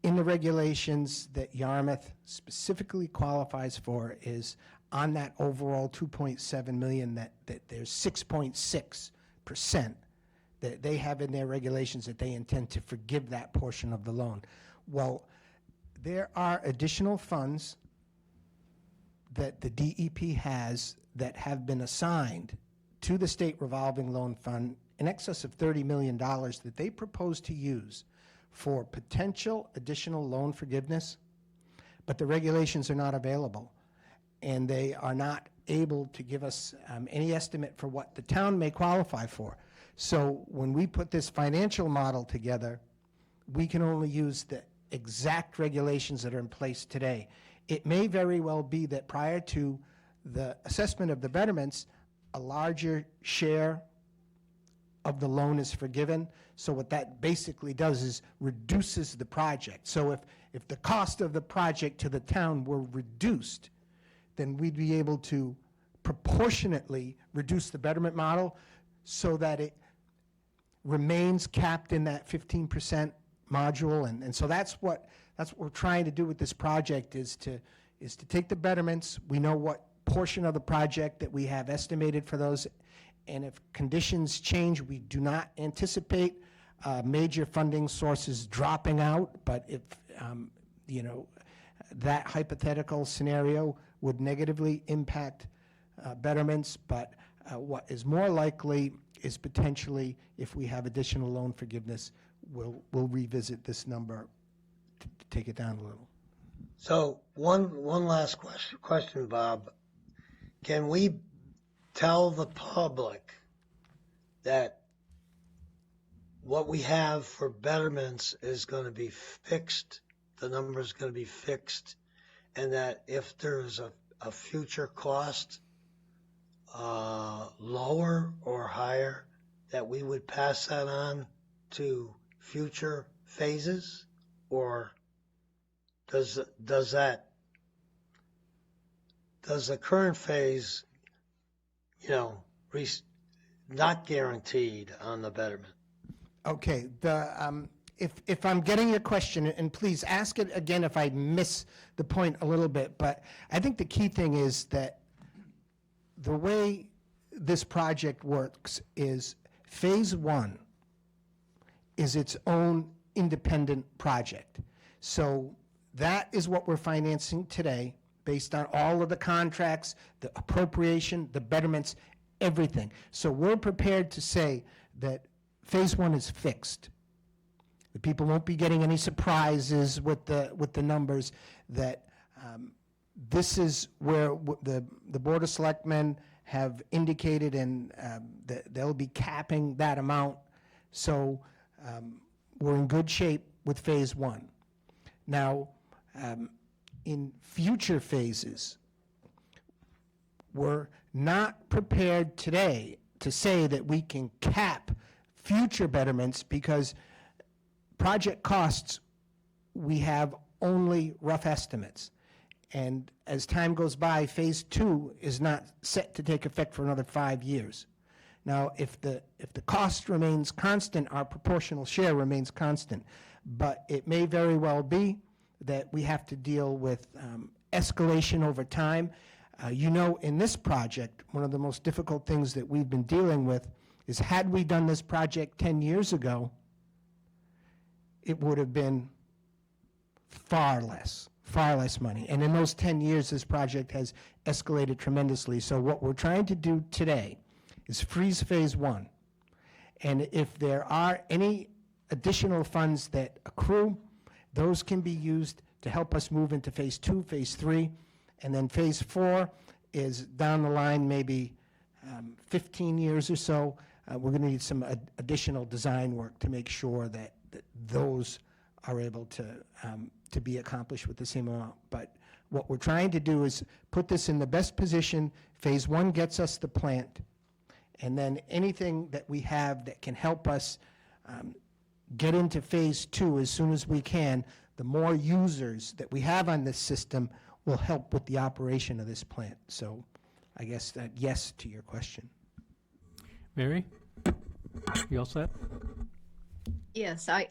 in the regulations that Yarmouth specifically qualifies for is on that overall 2.7 million, that there's 6.6% that they have in their regulations that they intend to forgive that portion of the loan. Well, there are additional funds that the DEP has that have been assigned to the state revolving loan fund in excess of $30 million that they propose to use for potential additional loan forgiveness, but the regulations are not available. And they are not able to give us any estimate for what the town may qualify for. So when we put this financial model together, we can only use the exact regulations that are in place today. It may very well be that prior to the assessment of the betterments, a larger share of the loan is forgiven. So what that basically does is reduces the project. So if the cost of the project to the town were reduced, then we'd be able to proportionately reduce the betterment model so that it remains capped in that 15% module. And so that's what we're trying to do with this project, is to take the betterments. We know what portion of the project that we have estimated for those. And if conditions change, we do not anticipate major funding sources dropping out. But if, you know, that hypothetical scenario would negatively impact betterments. But what is more likely is potentially, if we have additional loan forgiveness, we'll revisit this number to take it down a little. So one last question, Bob. Can we tell the public that what we have for betterments is going to be fixed, the number is going to be fixed, and that if there's a future cost, lower or higher, that we would pass that on to future phases? Or does the current phase, you know, not guaranteed on the betterment? Okay, if I'm getting your question, and please ask it again if I miss the point a little bit, but I think the key thing is that the way this project works is Phase 1 is its own independent project. So that is what we're financing today, based on all of the contracts, the appropriation, the betterments, everything. So we're prepared to say that Phase 1 is fixed. The people won't be getting any surprises with the numbers, that this is where the Board of Selectmen have indicated, and that they'll be capping that amount. So we're in good shape with Phase 1. Now, in future phases, we're not prepared today to say that we can cap future betterments, because project costs, we have only rough estimates. And as time goes by, Phase 2 is not set to take effect for another 5 years. Now, if the cost remains constant, our proportional share remains constant. But it may very well be that we have to deal with escalation over time. You know, in this project, one of the most difficult things that we've been dealing with is, had we done this project 10 years ago, it would have been far less money. And in those 10 years, this project has escalated tremendously. So what we're trying to do today is freeze Phase 1. And if there are any additional funds that accrue, those can be used to help us move into Phase 2, Phase 3, and then Phase 4 is down the line, maybe 15 years or so. We're going to need some additional design work to make sure that those are able to be accomplished with the same amount. But what we're trying to do is put this in the best position. Phase 1 gets us the plant, and then anything that we have that can help us get into Phase 2 as soon as we can, the more users that we have on this system will help with the operation of this plant. So I guess that yes to your question. Mary, you all set? Yes, I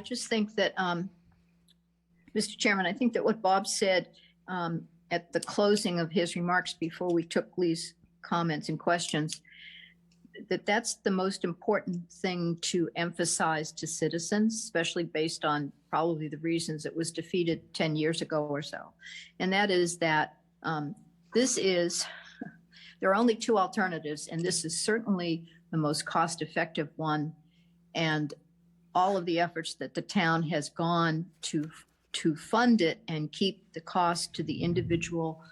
just think that, Mr. Chairman, I think that what Bob said at the closing of his remarks before we took Lee's comments and questions, that's the most important thing to emphasize to citizens, especially based on probably the reasons it was defeated 10 years ago or so. And that is that there are only two alternatives, and this is certainly the most cost-effective one. And all of the efforts that the town has gone to fund it and keep the cost to the individual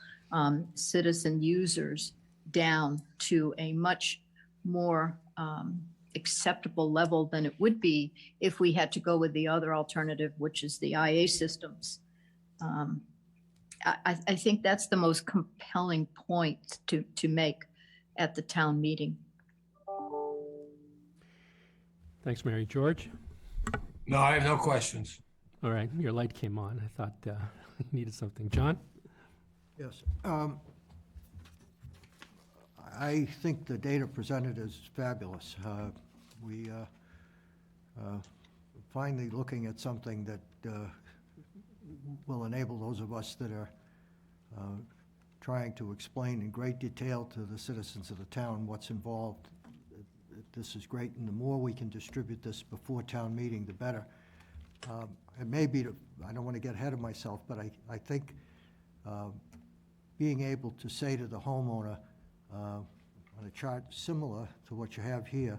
citizen users down to a much more acceptable level than it would be if we had to go with the other alternative, which is the IA systems. I think that's the most compelling point to make at the town meeting. Thanks, Mary. George? No, I have no questions. All right, your light came on. I thought you needed something. John? Yes. I think the data presented is fabulous. We finally looking at something that will enable those of us that are trying to explain in great detail to the citizens of the town what's involved. This is great, and the more we can distribute this before town meeting, the better. It may be, I don't want to get ahead of myself, but I think being able to say to the homeowner, on a chart similar to what you have here,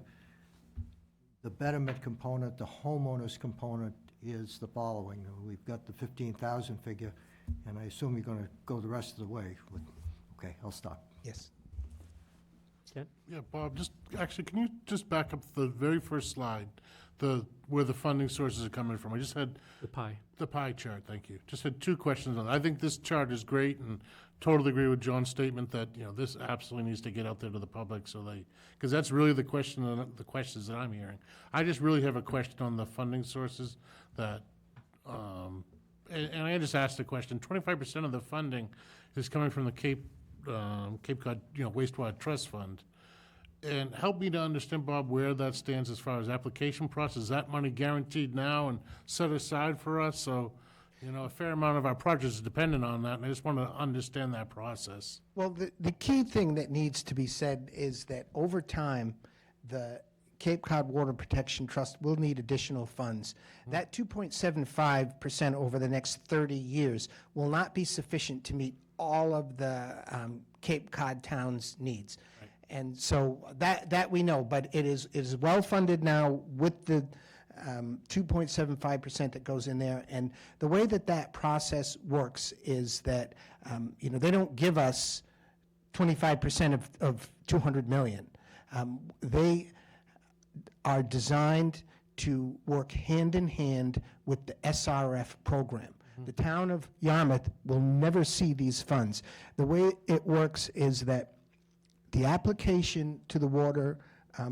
the betterment component, the homeowner's component is the following. We've got the 15,000 figure, and I assume you're going to go the rest of the way with, okay, I'll stop. Yes. Yeah, Bob, actually, can you just back up the very first slide, where the funding sources are coming from? I just had The pie. the pie chart, thank you. Just had two questions on it. I think this chart is great, and totally agree with John's statement that, this absolutely needs to get out there to the public, because that's really the questions that I'm hearing. I just really have a question on the funding sources that and I just asked the question, 25% of the funding is coming from the Cape Cod, wastewater trust fund. And help me to understand, Bob, where that stands as far as application process. Is that money guaranteed now and set aside for us? So, a fair amount of our projects is dependent on that, and I just want to understand that process. Well, the key thing that needs to be said is that over time, the Cape Cod Water Protection Trust will need additional funds. That 2.75% over the next 30 years will not be sufficient to meet all of the Cape Cod towns' needs. And so that we know, but it is well-funded now with the 2.75% that goes in there. And the way that process works is that, they don't give us 25% of 200 million. They are designed to work hand in hand with the SRF program. The town of Yarmouth will never see these funds. The way it works is that the application to the Water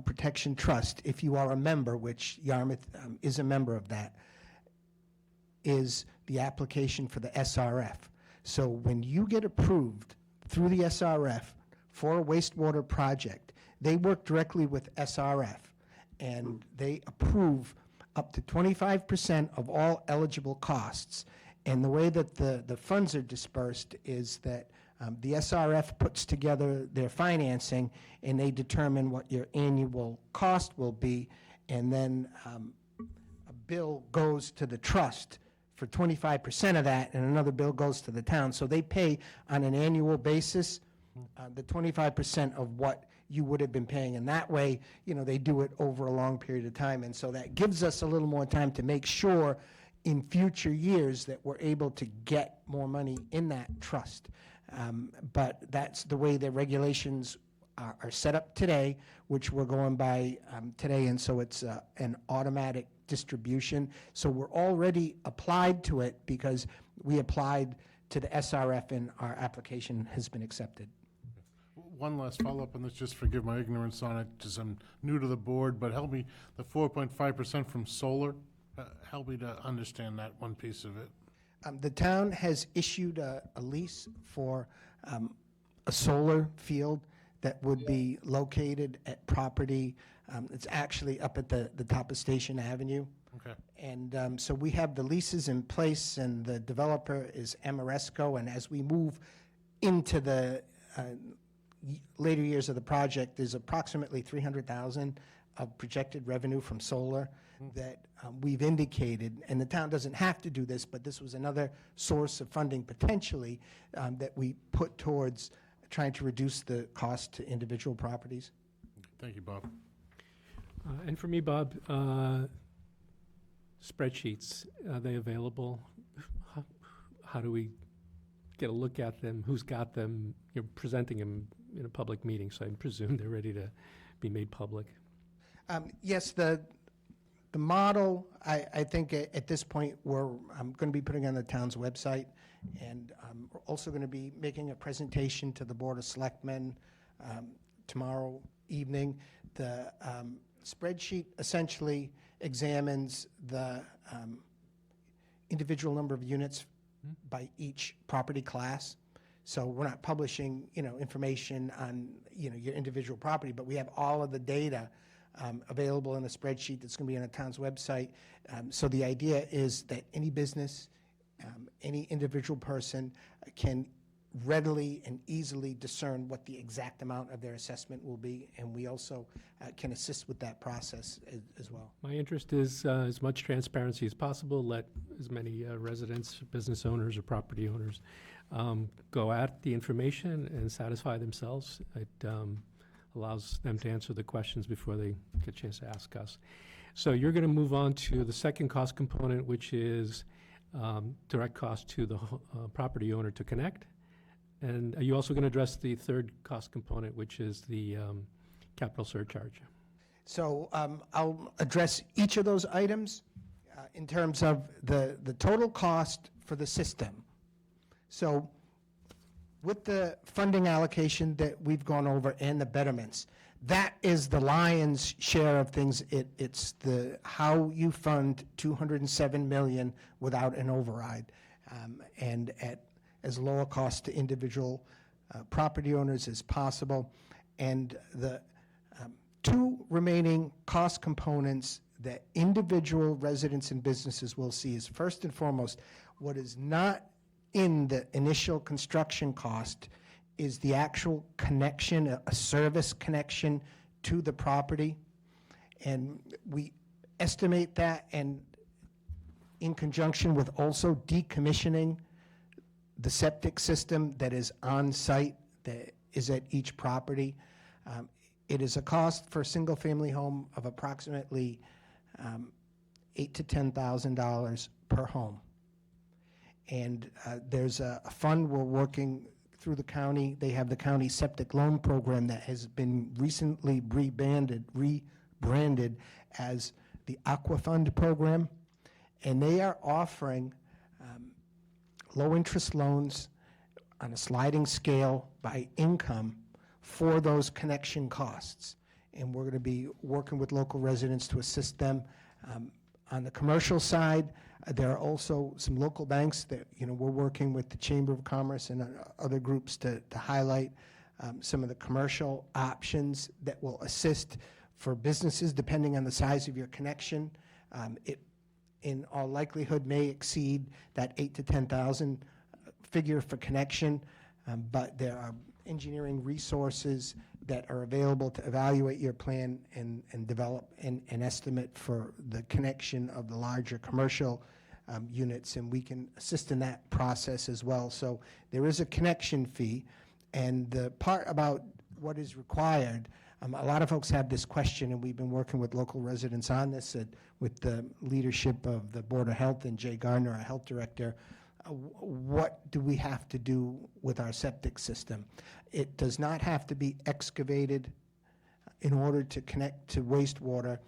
Protection Trust, if you are a member, which Yarmouth is a member of that, is the application for the SRF. So when you get approved through the SRF for a wastewater project, they work directly with SRF, and they approve up to 25% of all eligible costs. And the way that the funds are dispersed is that the SRF puts together their financing, and they determine what your annual cost will be, and then a bill goes to the trust for 25% of that, and another bill goes to the town. So they pay on an annual basis the 25% of what you would have been paying. And that way, they do it over a long period of time. And so that gives us a little more time to make sure in future years that we're able to get more money in that trust. But that's the way the regulations are set up today, which we're going by today, and so it's an automatic distribution. So we're already applied to it because we applied to the SRF and our application has been accepted. One last follow-up, and let's just forgive my ignorance on it, because I'm new to the board, but help me, the 4.5% from solar, help me to understand that one piece of it. The town has issued a lease for a solar field that would be located at property. It's actually up at the top of Station Avenue. Okay. And so we have the leases in place, and the developer is Amoresco. And as we move into the later years of the project, there's approximately $300,000 of projected revenue from solar that we've indicated, and the town doesn't have to do this, but this was another source of funding potentially that we put towards trying to reduce the cost to individual properties. Thank you, Bob. And for me, Bob, spreadsheets, are they available? How do we get a look at them? Who's got them? You're presenting them in a public meeting, so I presume they're ready to be made public. Yes, the model, I think at this point, I'm going to be putting on the town's website, and we're also going to be making a presentation to the Board of Selectmen tomorrow evening. The spreadsheet essentially examines the individual number of units by each property class. So we're not publishing, information on, your individual property, but we have all of the data available in a spreadsheet that's going to be on the town's website. So the idea is that any business, any individual person can readily and easily discern what the exact amount of their assessment will be, and we also can assist with that process as well. My interest is as much transparency as possible. Let as many residents, business owners, or property owners go at the information and satisfy themselves. It allows them to answer the questions before they get a chance to ask us. So you're going to move on to the second cost component, which is direct cost to the property owner to connect. And are you also going to address the third cost component, which is the capital surcharge? So I'll address each of those items in terms of the total cost for the system. So with the funding allocation that we've gone over and the betterments, that is the lion's share of things. It's the how you fund $207 million without an override. and at as low a cost to individual property owners as possible. And the two remaining cost components that individual residents and businesses will see is, first and foremost, what is not in the initial construction cost is the actual connection, a service connection to the property. And we estimate that, and in conjunction with also decommissioning the septic system that is on site, that is at each property. It is a cost for a single-family home of approximately $8,000 to $10,000 per home. And there's a fund we're working through the county. They have the county septic loan program that has been recently rebranded as the Aqua Fund program. And they are offering low-interest loans on a sliding scale by income for those connection costs. And we're going to be working with local residents to assist them. On the commercial side, there are also some local banks that, we're working with the Chamber of Commerce and other groups to highlight some of the commercial options that will assist for businesses depending on the size of your connection. It, in all likelihood, may exceed that 8,000 to 10,000 figure for connection, but there are engineering resources that are available to evaluate your plan and develop an estimate for the connection of the larger commercial units, and we can assist in that process as well. So there is a connection fee, and the part about what is required, a lot of folks have this question, and we've been working with local residents on this with the leadership of the Board of Health and Jay Gardner, our health director. What do we have to do with our septic system? It does not have to be excavated in order to connect to wastewater.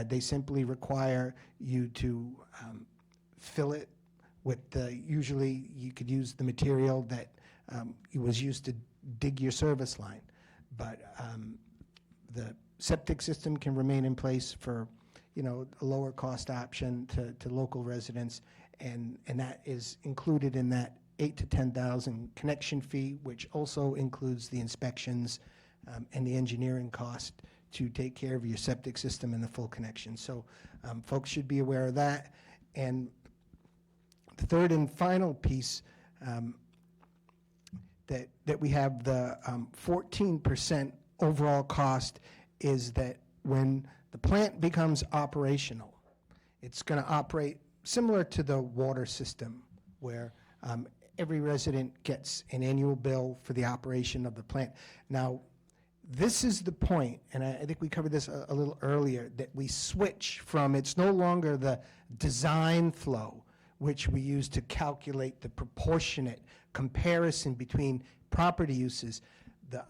They simply require you to fill it with usually you could use the material that was used to dig your service line. But the septic system can remain in place for, a lower cost option to local residents. And that is included in that 8,000 to 10,000 connection fee, which also includes the inspections and the engineering cost to take care of your septic system and the full connection. So folks should be aware of that. And the third and final piece that we have, the 14% overall cost, is that when the plant becomes operational, it's going to operate similar to the water system, where every resident gets an annual bill for the operation of the plant. Now, this is the point, and I think we covered this a little earlier, that we switch from, it's no longer the design flow, which we use to calculate the proportionate comparison between property uses. The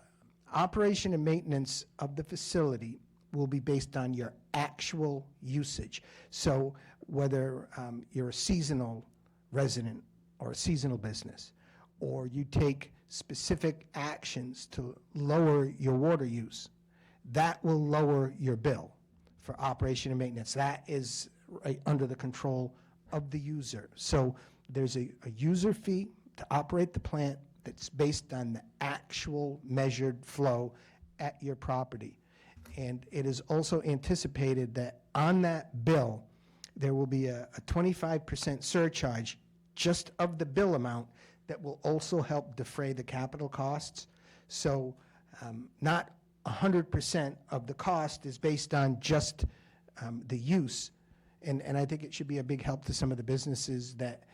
operation and maintenance of the facility will be based on your actual usage. So whether you're a seasonal resident or a seasonal business, or you take specific actions to lower your water use, that will lower your bill for operation and maintenance. That is right under the control of the user. So there's a user fee to operate the plant that's based on the actual measured flow at your property. And it is also anticipated that on that bill, there will be a 25% surcharge just of the bill amount that will also help defray the capital costs. So not 100% of the cost is based on just the use. And I think it should be a big help to some of the businesses that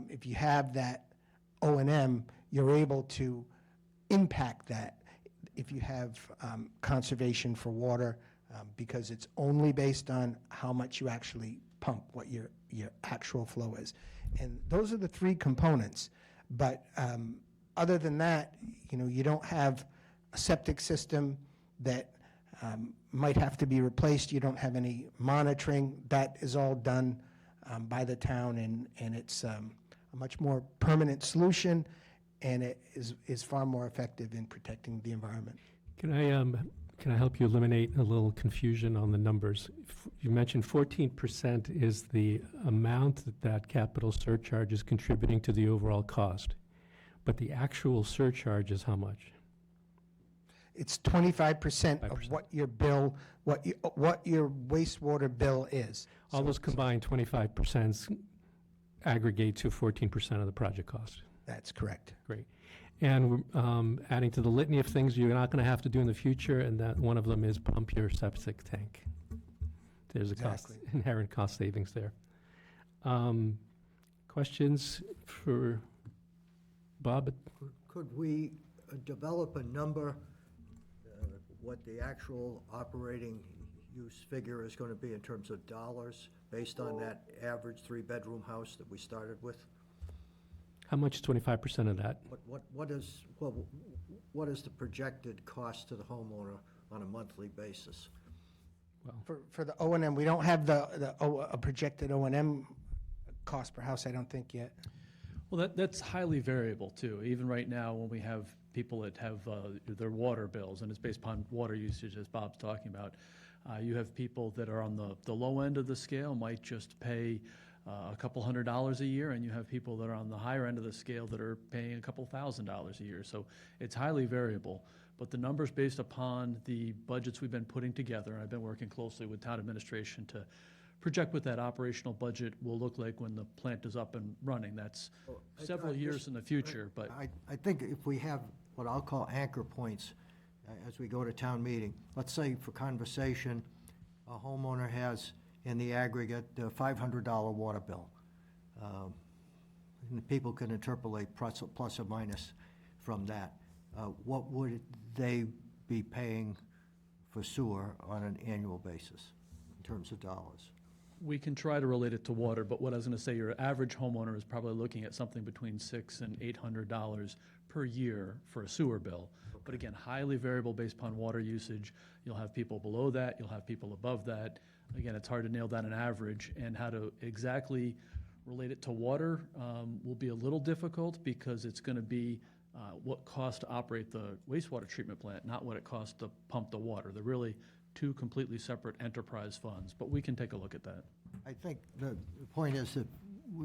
if you have that O&M, you're able to impact that if you have conservation for water, because it's only based on how much you actually pump, what your actual flow is. And those are the three components. But other than that, you don't have a septic system that might have to be replaced. You don't have any monitoring. That is all done by the town, and it's a much more permanent solution, and it is far more effective in protecting the environment. Can I can I help you eliminate a little confusion on the numbers? You mentioned 14% is the amount that capital surcharge is contributing to the overall cost. But the actual surcharge is how much? It's 25% of 5%. what your bill, what your wastewater bill is. All So those combined 25% aggregate to 14% of the project cost. That's correct. Great. And adding to the litany of things you're not going to have to do in the future, and that one of them is pump your septic tank. There's a Exactly. inherent cost savings there. Questions for Bob? Could we develop a number, what the actual operating use figure is going to be in terms of dollars, based on that average three-bedroom house that we started with? How much is 25% of that? What is the projected cost to the homeowner on a monthly basis? For the O and M, we don't have a projected O and M cost per house, I don't think yet. Well, that's highly variable too. Even right now, when we have people that have their water bills, and it's based upon water usage, as Bob's talking about, you have people that are on the low end of the scale, might just pay a couple $100s a year, and you have people that are on the higher end of the scale that are paying a couple $1,000s a year. So it's highly variable. But the numbers based upon the budgets we've been putting together, and I've been working closely with town administration to project what that operational budget will look like when the plant is up and running. That's several years in the future, but I think if we have what I'll call anchor points as we go to town meeting, let's say for conversation, a homeowner has in the aggregate a $500 water bill. And people can interpolate plus or minus from that. What would they be paying for sewer on an annual basis in terms of dollars? we can try to relate it to water, but what I was going to say, your average homeowner is probably looking at something between $600 and $800 per year for a sewer bill. But again, highly variable based upon water usage. You'll have people below that, you'll have people above that. Again, it's hard to nail down an average, and how to exactly relate it to water will be a little difficult, because it's going to be what costs to operate the wastewater treatment plant, not what it costs to pump the water. They're really two completely separate enterprise funds, but we can take a look at that. I think the point is that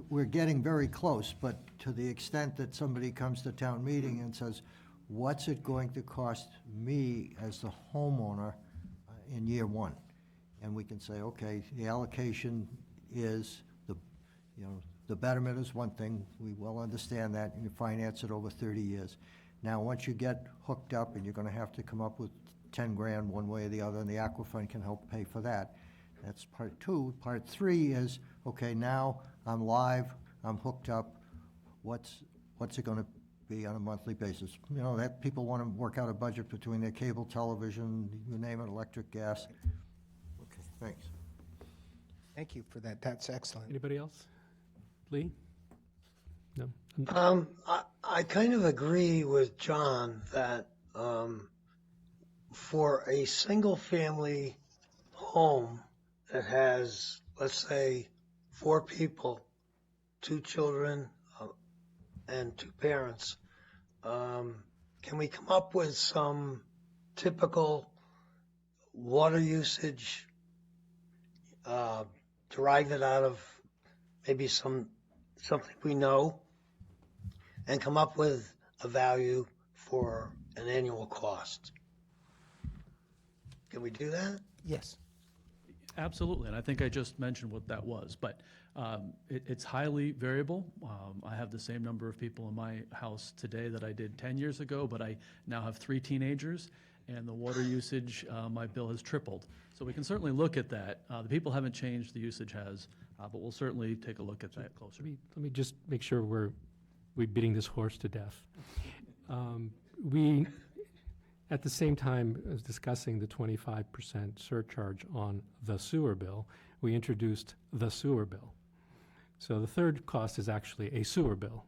we're getting very close, but to the extent that somebody comes to town meeting and says, what's it going to cost me as the homeowner in year one? And we can say, okay, the allocation is, the betterment is one thing, we well understand that, and you finance it over 30 years. Now, once you get hooked up, and you're gonna have to come up with 10 grand one way or the other, and the Aquafund can help pay for that. That's part two. Part three is, okay, now I'm live, I'm hooked up, what's it gonna be on a monthly basis? You know, that people wanna work out a budget between their cable television, you name it, electric, gas. Okay, thanks. Thank you for that. That's excellent. Anybody else? Lee? No? I kind of agree with John that for a single-family home that has, let's say, 4 people, 2 children, and 2 parents, can we come up with some typical water usage, derive it out of maybe something we know, and come up with a value for an annual cost? Can we do that? Yes. Absolutely, and I think I just mentioned what that was, but it's highly variable. I have the same number of people in my house today that I did 10 years ago, but I now have 3 teenagers, and the water usage, my bill has tripled. So we can certainly look at that. The people haven't changed, the usage has, but we'll certainly take a look at that closer. Let me just make sure we're beating this horse to death. We, at the same time as discussing the 25% surcharge on the sewer bill, we introduced the sewer bill. So the third cost is actually a sewer bill,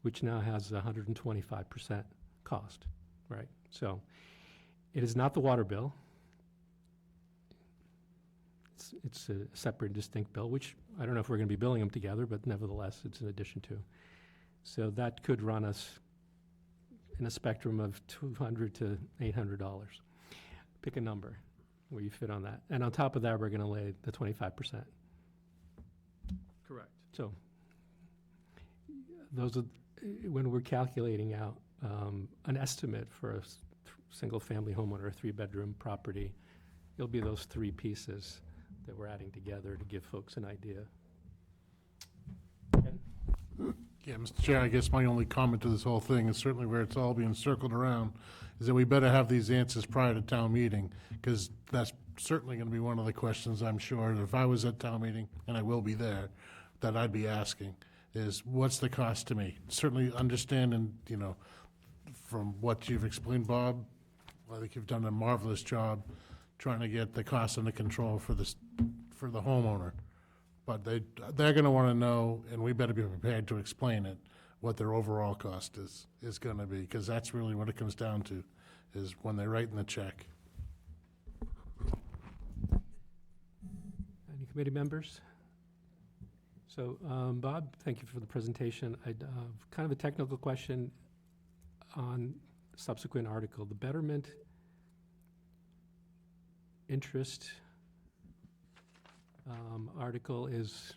which now has 125% cost, right? So it is not the water bill. It's a separate, distinct bill, which I don't know if we're going to be billing them together, but nevertheless, it's an addition to. So that could run us in a spectrum of $200 to $800. pick a number where you fit on that. And on top of that, we're going to lay the 25%. Correct. So those are, when we're calculating out an estimate for a single-family homeowner, a three-bedroom property, it'll be those three pieces that we're adding together to give folks an idea. Ken? Yeah, Mr. Chair, I guess my only comment to this whole thing is certainly where it's all being circled around, is that we better have these answers prior to town meeting, because that's certainly going to be one of the questions, I'm sure, that if I was at town meeting, and I will be there, that I'd be asking, is what's the cost to me? Certainly understanding, you know, from what you've explained, Bob, I think you've done a marvelous job trying to get the cost under control for this, for the homeowner. But they're gonna wanna know, and we better be prepared to explain it, what their overall cost is gonna be, because that's really what it comes down to, is when they're writing the check. Any committee members? So, Bob, thank you for the presentation. I'd, kind of a technical question on subsequent article. The betterment interest article is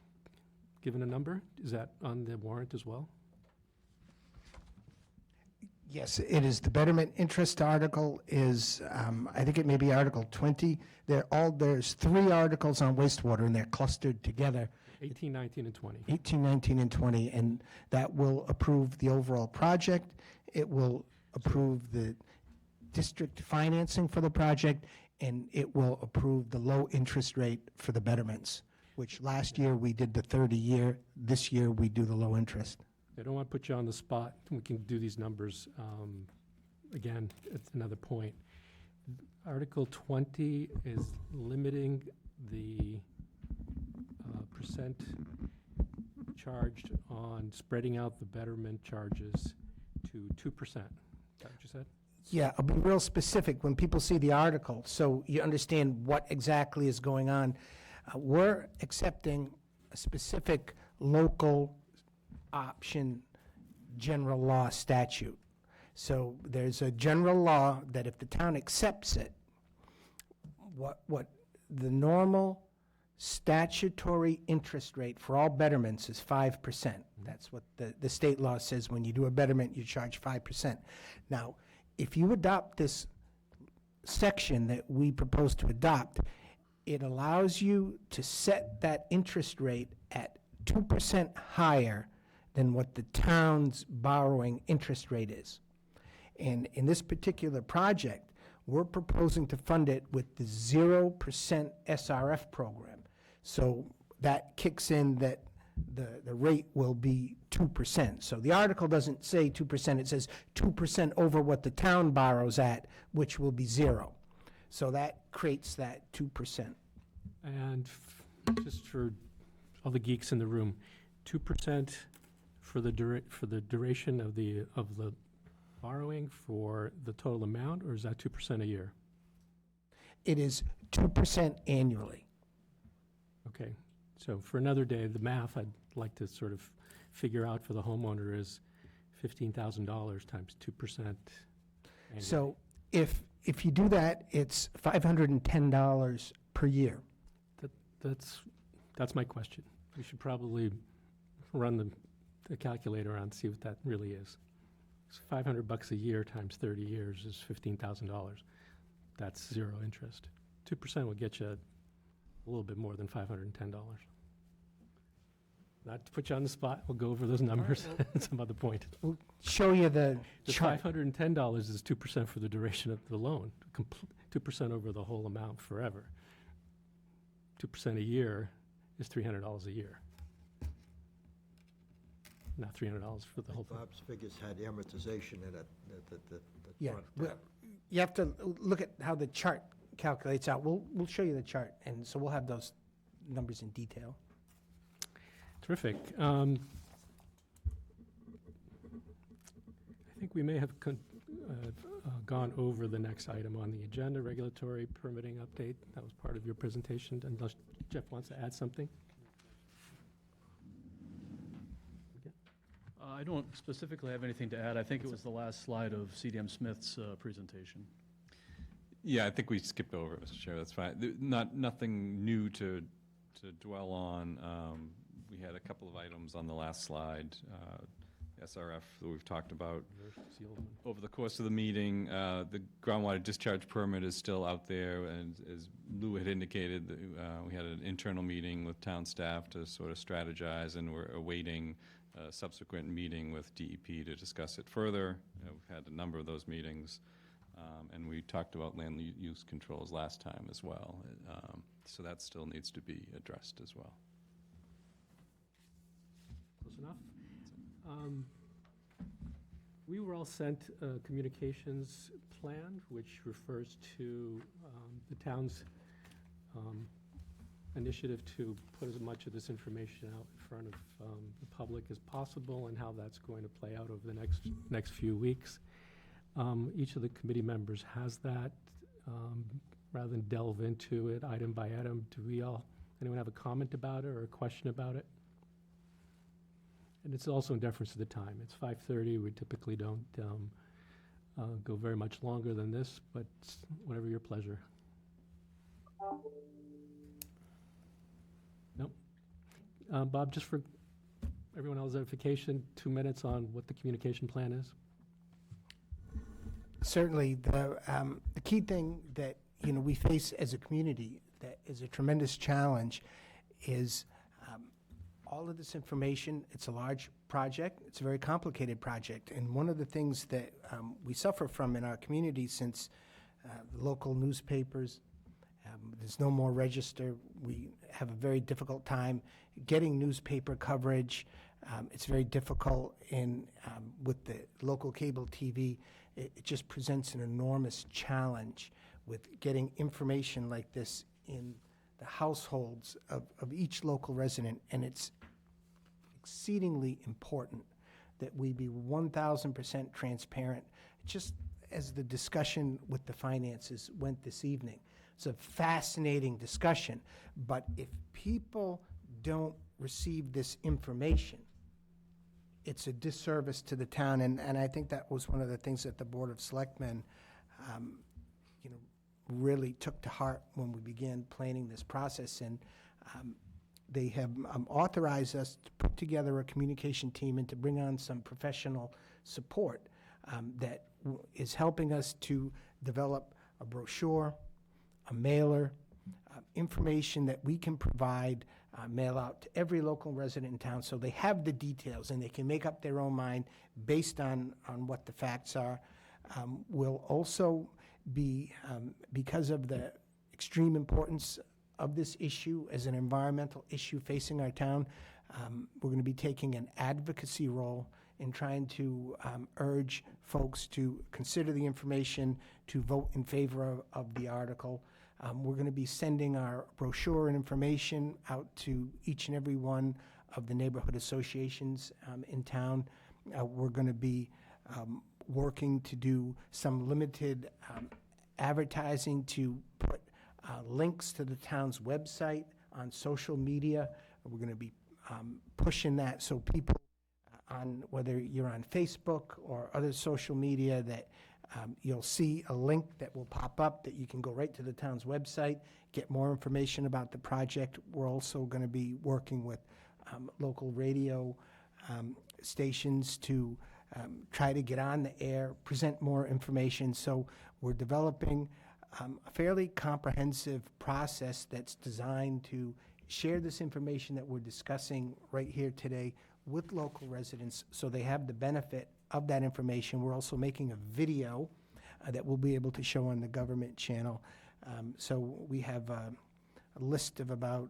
given a number? Is that on the warrant as well? Yes, it is. The betterment interest article is, I think it may be Article 20. There's 3 articles on wastewater, and they're clustered together, 18, 19, and 20. 18, 19, and 20, and that will approve the overall project. It will approve the district financing for the project, and it will approve the low interest rate for the betterments, which last year we did the 30-year. This year we do the low interest. I don't want to put you on the spot. We can do these numbers again at another point. Article 20 is limiting the percent charged on spreading out the betterment charges to 2%. Is that what you said? Yeah, I'll be real specific when people see the article, so you understand what exactly is going on. We're accepting a specific local option general law statute. So there's a general law that if the town accepts it, what the normal statutory interest rate for all betterments is 5%. That's what the state law says. When you do a betterment, you charge 5%. Now, if you adopt this section that we propose to adopt, it allows you to set that interest rate at 2% higher than what the town's borrowing interest rate is. And in this particular project, we're proposing to fund it with the 0% SRF program. So that kicks in that the rate will be 2%. So the article doesn't say 2%, it says 2% over what the town borrows at, which will be 0. So that creates that 2%. And just for all the geeks in the room, 2% for the duration of the borrowing for the total amount, or is that 2% a year? It is 2% annually. Okay, so for another day, the math I'd like to sort of figure out for the homeowner is $15,000 times 2% annually. So if you do that, it's $510 per year. That's my question. We should probably run the calculator on, see what that really is. It's $500 a year times 30 years is $15,000. That's 0 interest. 2% will get you a little bit more than $510. Not to put you on the spot, we'll go over those numbers at some other point. We'll show you the The chart. $510 is 2% for the duration of the loan, 2% over the whole amount forever. 2% a year is $300 a year. Not $300 for the whole thing. Bob's figures had amortization in it. Yeah, well, you have to look at how the chart calculates out. We'll show you the chart, and so we'll have those numbers in detail. Terrific. I think we may have gone over the next item on the agenda, regulatory permitting update. That was part of your presentation, unless Jeff wants to add something. I don't specifically have anything to add. I think it was the last slide of CDM Smith's presentation. Yeah, I think we skipped over it, Mr. Chair, that's fine. Nothing new to dwell on. We had a couple of items on the last slide, SRF that we've talked about. Over the course of the meeting, the groundwater discharge permit is still out there, and as Lou had indicated, we had an internal meeting with town staff to sort of strategize, and we're awaiting a subsequent meeting with DEP to discuss it further. We've had a number of those meetings, and we talked about land use controls last time as well. So that still needs to be addressed as well. Close enough? We were all sent a communications plan, which refers to the town's initiative to put as much of this information out in front of the public as possible, and how that's going to play out over the next few weeks. Each of the committee members has that. Rather than delve into it item by item, anyone have a comment about it or a question about it? And it's also in deference to the time. It's 5:30. We typically don't go very much longer than this, but whatever your pleasure. Nope. Bob, just for everyone else's edification, 2 minutes on what the communication plan is. Certainly, the key thing that, we face as a community that is a tremendous challenge is all of this information. It's a large project. It's a very complicated project. And one of the things that we suffer from in our community, since the local newspapers, there's no more register, we have a very difficult time getting newspaper coverage. It's very difficult with the local cable TV. It just presents an enormous challenge with getting information like this in the households of each local resident, and it's exceedingly important that we be 1,000% transparent, just as the discussion with the finances went this evening. It's a fascinating discussion, but if people don't receive this information, it's a disservice to the town, and I think that was one of the things that the Board of Selectmen really took to heart when we began planning this process. And they have authorized us to put together a communication team and to bring on some professional support that is helping us to develop a brochure, a mailer, information that we can provide, mail out to every local resident in town, so they have the details and they can make up their own mind based on what the facts are. We'll also be, because of the extreme importance of this issue as an environmental issue facing our town, we're going to be taking an advocacy role in trying to urge folks to consider the information, to vote in favor of the article. We're going to be sending our brochure and information out to each and every one of the neighborhood associations in town. We're going to be working to do some limited advertising to put links to the town's website on social media. We're going to be pushing that so people whether you're on Facebook or other social media, that you'll see a link that will pop up that you can go right to the town's website, get more information about the project. We're also going to be working with local radio stations to try to get on the air, present more information. So we're developing a fairly comprehensive process that's designed to share this information that we're discussing right here today with local residents, so they have the benefit of that information. We're also making a video that we'll be able to show on the government channel. So we have a list of about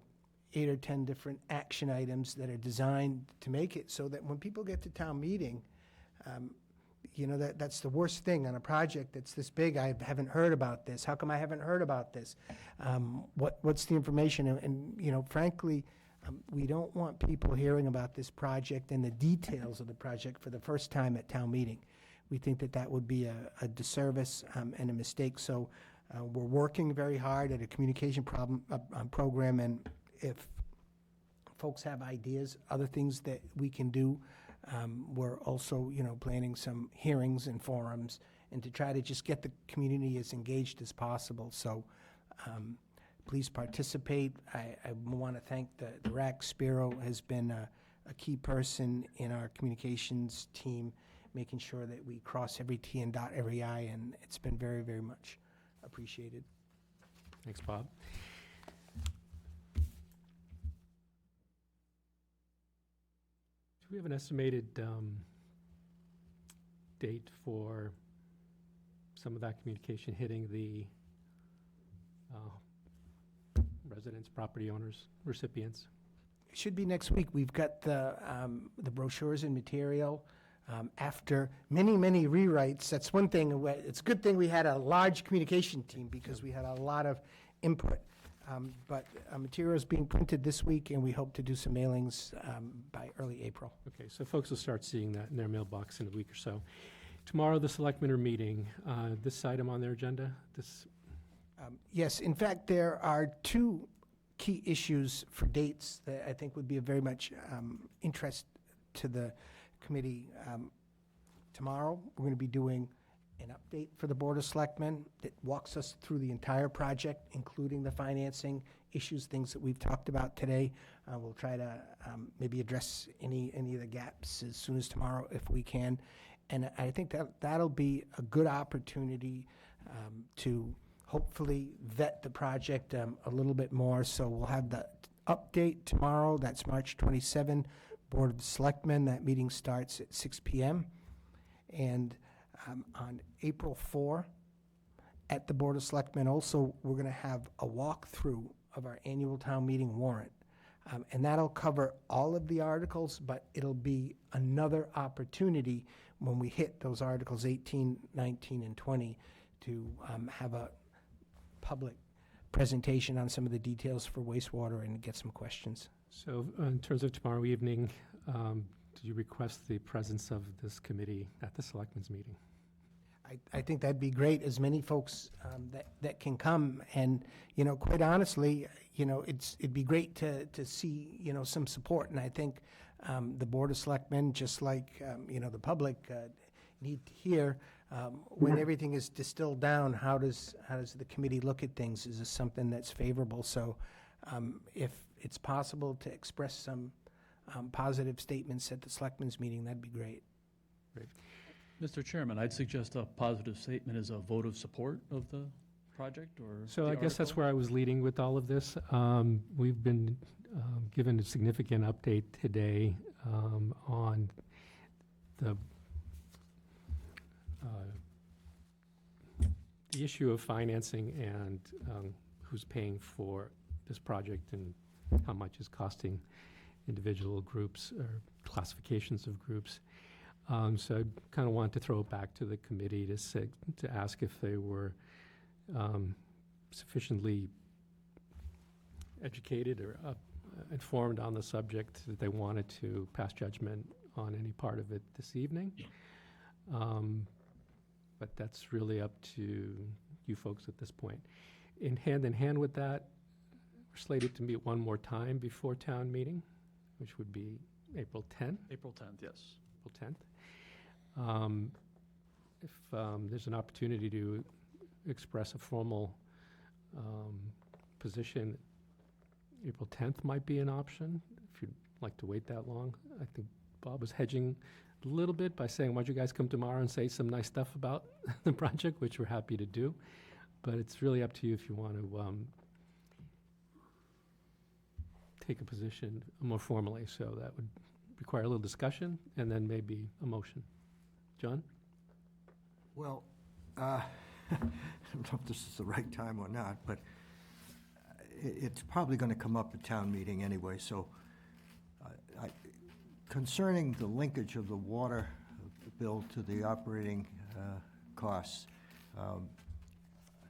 8 or 10 different action items that are designed to make it so that when people get to town meeting, that's the worst thing on a project that's this big. I haven't heard about this. How come I haven't heard about this? What's the information? And frankly, we don't want people hearing about this project and the details of the project for the first time at town meeting. We think that would be a disservice and a mistake. So we're working very hard at a communication program, and if folks have ideas, other things that we can do, we're also planning some hearings and forums and to try to just get the community as engaged as possible. So please participate. I want to thank the RAC. Spiro has been a key person in our communications team, making sure that we cross every T and dot every I, and it's been very, very much appreciated. Thanks, Bob. Do we have an estimated date for some of that communication hitting the residents, property owners, recipients? It should be next week. We've got the brochures and material. After many, many rewrites, that's one thing. It's a good thing we had a large communication team because we had a lot of input. But material is being printed this week, and we hope to do some mailings by early April. Okay, so folks will start seeing that in their mailbox in a week or so. Tomorrow, the selectmen are meeting. This item on their agenda, Yes, in fact, there are two key issues for dates that I think would be of very much interest to the committee. Tomorrow, we're going to be doing an update for the Board of Selectmen that walks us through the entire project, including the financing issues, things that we've talked about today. We'll try to maybe address any of the gaps as soon as tomorrow if we can. And I think that'll be a good opportunity to hopefully vet the project a little bit more. So we'll have the update tomorrow. That's March 27, Board of Selectmen. That meeting starts at 6 p.m. And on April 4, at the Board of Selectmen, also, we're going to have a walkthrough of our annual town meeting warrant. And that'll cover all of the articles, but it'll be another opportunity when we hit those articles 18, 19, and 20 to have a public presentation on some of the details for wastewater and get some questions. So in terms of tomorrow evening, did you request the presence of this committee at the selectmen's meeting? I think that'd be great, as many folks that can come. And, quite honestly, it'd be great to see, some support. And I think the Board of Selectmen, just like, the public, need to hear when everything is distilled down, how does the committee look at things? Is this something that's favorable? So if it's possible to express some positive statements at the Selectmen's meeting, that'd be great. Great. Mr. Chairman, I'd suggest a positive statement as a vote of support of the project or So the I guess that's article. where I was leading with all of this. We've been given a significant update today on the issue of financing and who's paying for this project and how much is costing individual groups or classifications of groups. So I kind of want to throw it back to the committee to ask if they were sufficiently educated or informed on the subject that they wanted to pass judgment on any part of it this evening. But that's really up to you folks at this point. In hand with that, we're slated to meet one more time before town meeting, which would be April 10th. April 10th, yes. April 10th. If there's an opportunity to express a formal position, April 10th might be an option, if you'd like to wait that long. I think Bob was hedging a little bit by saying, why don't you guys come tomorrow and say some nice stuff about the project, which we're happy to do. But it's really up to you if you want to take a position more formally. So that would require a little discussion and then maybe a motion. John? Well, I don't know if this is the right time or not, but it's probably going to come up at town meeting anyway, so concerning the linkage of the water bill to the operating costs,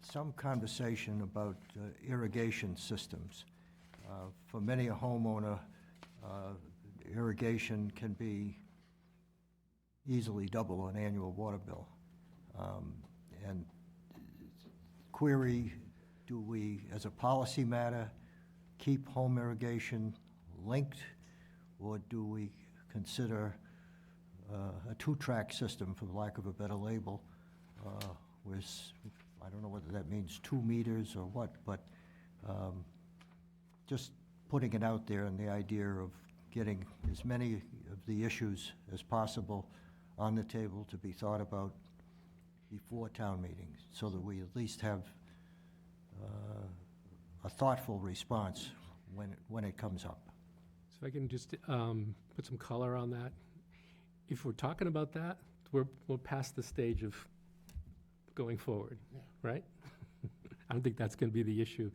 some conversation about irrigation systems. For many a homeowner, irrigation can be easily double an annual water bill. And query, do we, as a policy matter, keep home irrigation linked, or do we consider a two-track system, for the lack of a better label, was, I don't know whether that means 2 meters or what, but just putting it out there and the idea of getting as many of the issues as possible on the table to be thought about before town meetings, so that we at least have a thoughtful response when it comes up. So if I can just put some color on that. If we're talking about that, we're past the stage of going forward, right? I don't think that's going to be the issue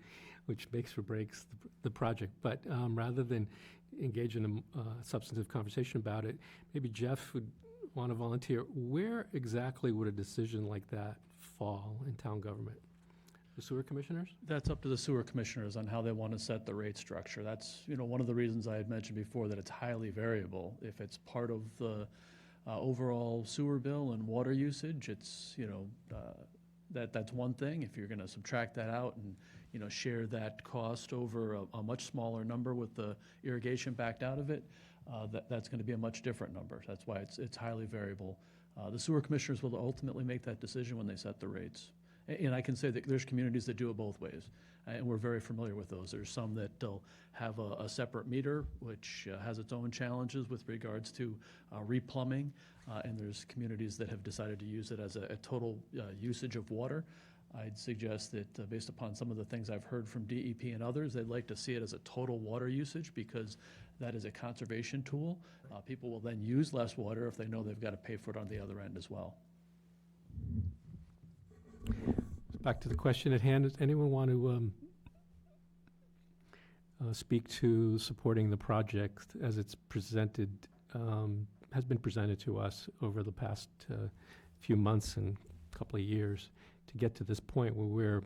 which makes or breaks the project. But rather than engage in a substantive conversation about it, maybe Jeff would want to volunteer. Where exactly would a decision like that fall in town government? The sewer commissioners? That's up to the sewer commissioners on how they want to set the rate structure. That's, one of the reasons I had mentioned before that it's highly variable. If it's part of the overall sewer bill and water usage, it's, that's one thing. If you're going to subtract that out and, share that cost over a much smaller number with the irrigation backed out of it, that's going to be a much different number. That's why it's highly variable. The sewer commissioners will ultimately make that decision when they set the rates. And I can say that there's communities that do it both ways, and we're very familiar with those. There's some that will have a separate meter, which has its own challenges with regards to replumbing, and there's communities that have decided to use it as a total usage of water. I'd suggest that based upon some of the things I've heard from DEP and others, they'd like to see it as a total water usage because that is a conservation tool. People will then use less water if they know they've got to pay for it on the other end as well. Back to the question at hand. Does anyone want to speak to supporting the project as it's presented, has been presented to us over the past few months and couple of years to get to this point where we're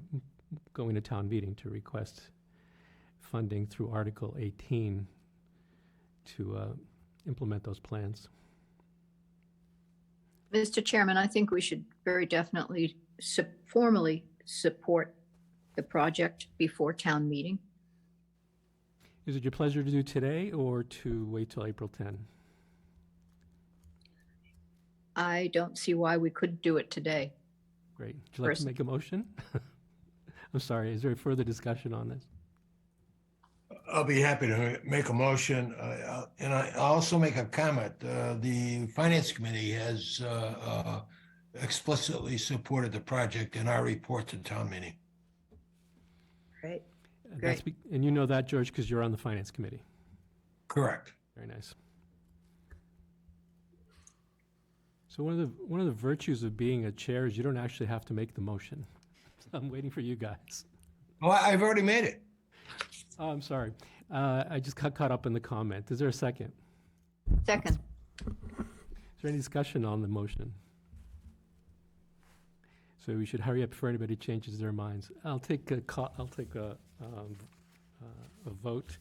going to town meeting to request funding through Article 18 to implement those plans? Mr. Chairman, I think we should very definitely formally support the project before town meeting. Is it your pleasure to do today or to wait till April 10? I don't see why we couldn't do it today. Great. Would you like to make a motion? I'm sorry, is there further discussion on this? I'll be happy to make a motion. And I'll also make a comment. The Finance Committee has explicitly supported the project in our report to town meeting. Great. And you know that, George, because you're on the Finance Committee. Correct. Very nice. So one of the virtues of being a chair is you don't actually have to make the motion. So I'm waiting for you guys. Oh, I've already made it. Oh, I'm sorry. I just got caught up in the comment. Is there a second? Second. Is there any discussion on the motion? So we should hurry up before anybody changes their minds. I'll take a vote.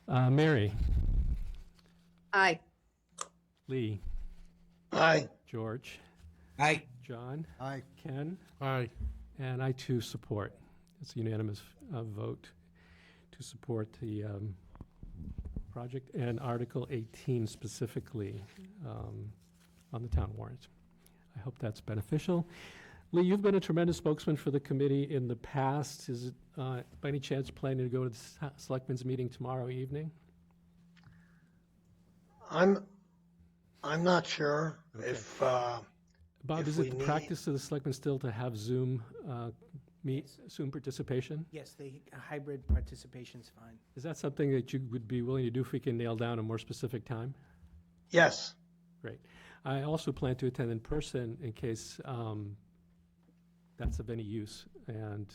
Mary, Aye. Lee, Aye. George, Aye. John, Aye. Ken, Aye. and I too support. It's a unanimous vote to support the project and Article 18 specifically on the town warrant. I hope that's beneficial. Lee, you've been a tremendous spokesman for the committee in the past. Is it by any chance planning to go to the selectmen's meeting tomorrow evening? I'm not sure if, Bob, if is we it the need- practice of the selectmen still to have Zoom Zoom participation? Yes, the hybrid participation's fine. Is that something that you would be willing to do if we can nail down a more specific time? yes, Great. I also plan to attend in person in case that's of any use, and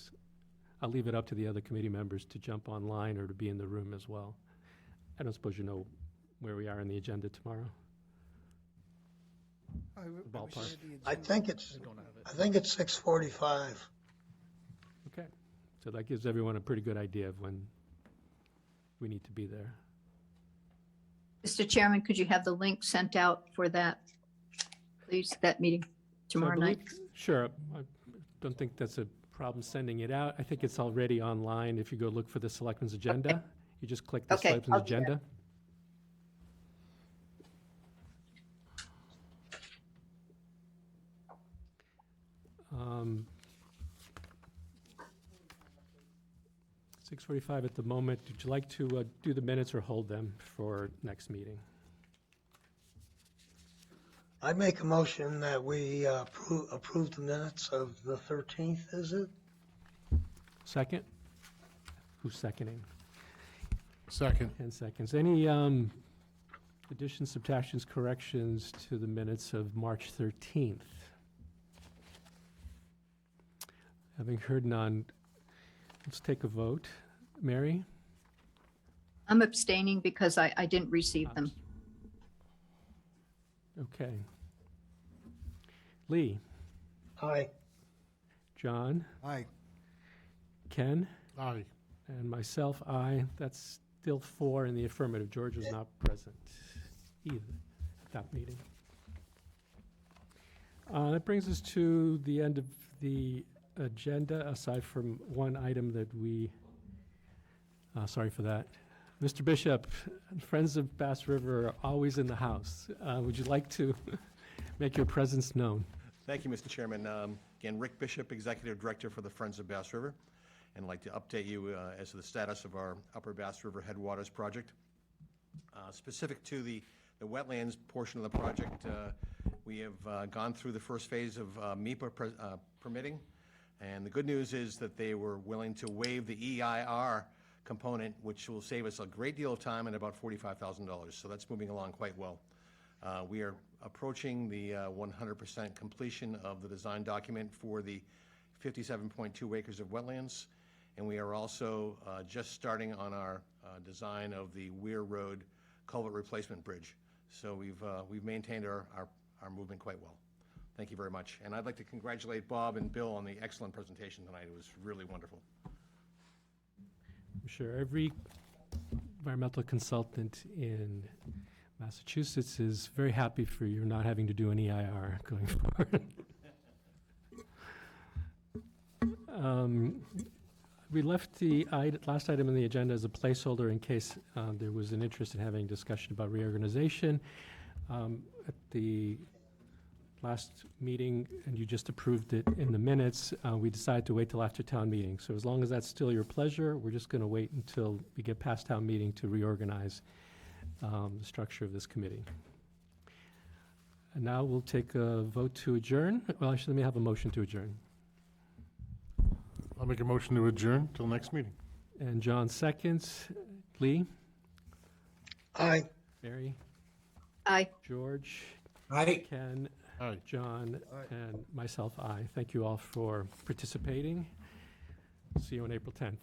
I'll leave it up to the other committee members to jump online or to be in the room as well. I don't suppose you know where we are in the agenda tomorrow? Ballpark. I think it's 6:45. Okay, so that gives everyone a pretty good idea of when we need to be there. Mr. Chairman, could you have the link sent out for that, please, that meeting So I tomorrow night? believe- Sure, I don't think that's a problem sending it out. I think it's already online. If you go look for the selectmen's agenda, you just click the Okay, selectmen's I'll do that. agenda. 6:45 at the moment. Would you like to do the minutes or hold them for next meeting? I make a motion that we approve the minutes of the 13th, is it? Second? Who's seconding? Second. 10 seconds. Any additions, subtractions, corrections to the minutes of March 13th? Having heard none, let's take a vote. Mary? I'm abstaining because I didn't receive them. Okay. Lee? Aye. John? Aye. Ken? Aye. And myself, aye. That's still 4 in the affirmative. George was not present either at that meeting. That brings us to the end of the agenda, aside from one item that we, sorry for that. Mr. Bishop, Friends of Bass River are always in the house. Would you like to make your presence known? Thank you, Mr. Chairman. Again, Rick Bishop, Executive Director for the Friends of Bass River, and I'd like to update you as to the status of our Upper Bass River Headwaters project. Specific to the wetlands portion of the project, we have gone through the first phase of MEPA permitting, and the good news is that they were willing to waive the EIR component, which will save us a great deal of time and about $45,000. So that's moving along quite well. We are approaching the 100% completion of the design document for the 57.2 acres of wetlands, and we are also just starting on our design of the Weir Road culvert replacement bridge. So we've maintained our movement quite well. Thank you very much. And I'd like to congratulate Bob and Bill on the excellent presentation tonight. It was really wonderful. I'm sure every environmental consultant in Massachusetts is very happy for you not having to do an EIR going forward. We left the last item on the agenda as a placeholder in case there was an interest in having discussion about reorganization. At the last meeting, and you just approved it in the minutes, we decided to wait till after town meeting. So as long as that's still your pleasure, we're just going to wait until we get past town meeting to reorganize the structure of this committee. And now we'll take a vote to adjourn. Well, actually, let me have a motion to adjourn. I'll make a motion to adjourn till next meeting. And John seconds. Lee? Aye. Mary? Aye. George? Aye. Ken? Aye. John? And myself, aye. Thank you all for participating. See you on April 10th.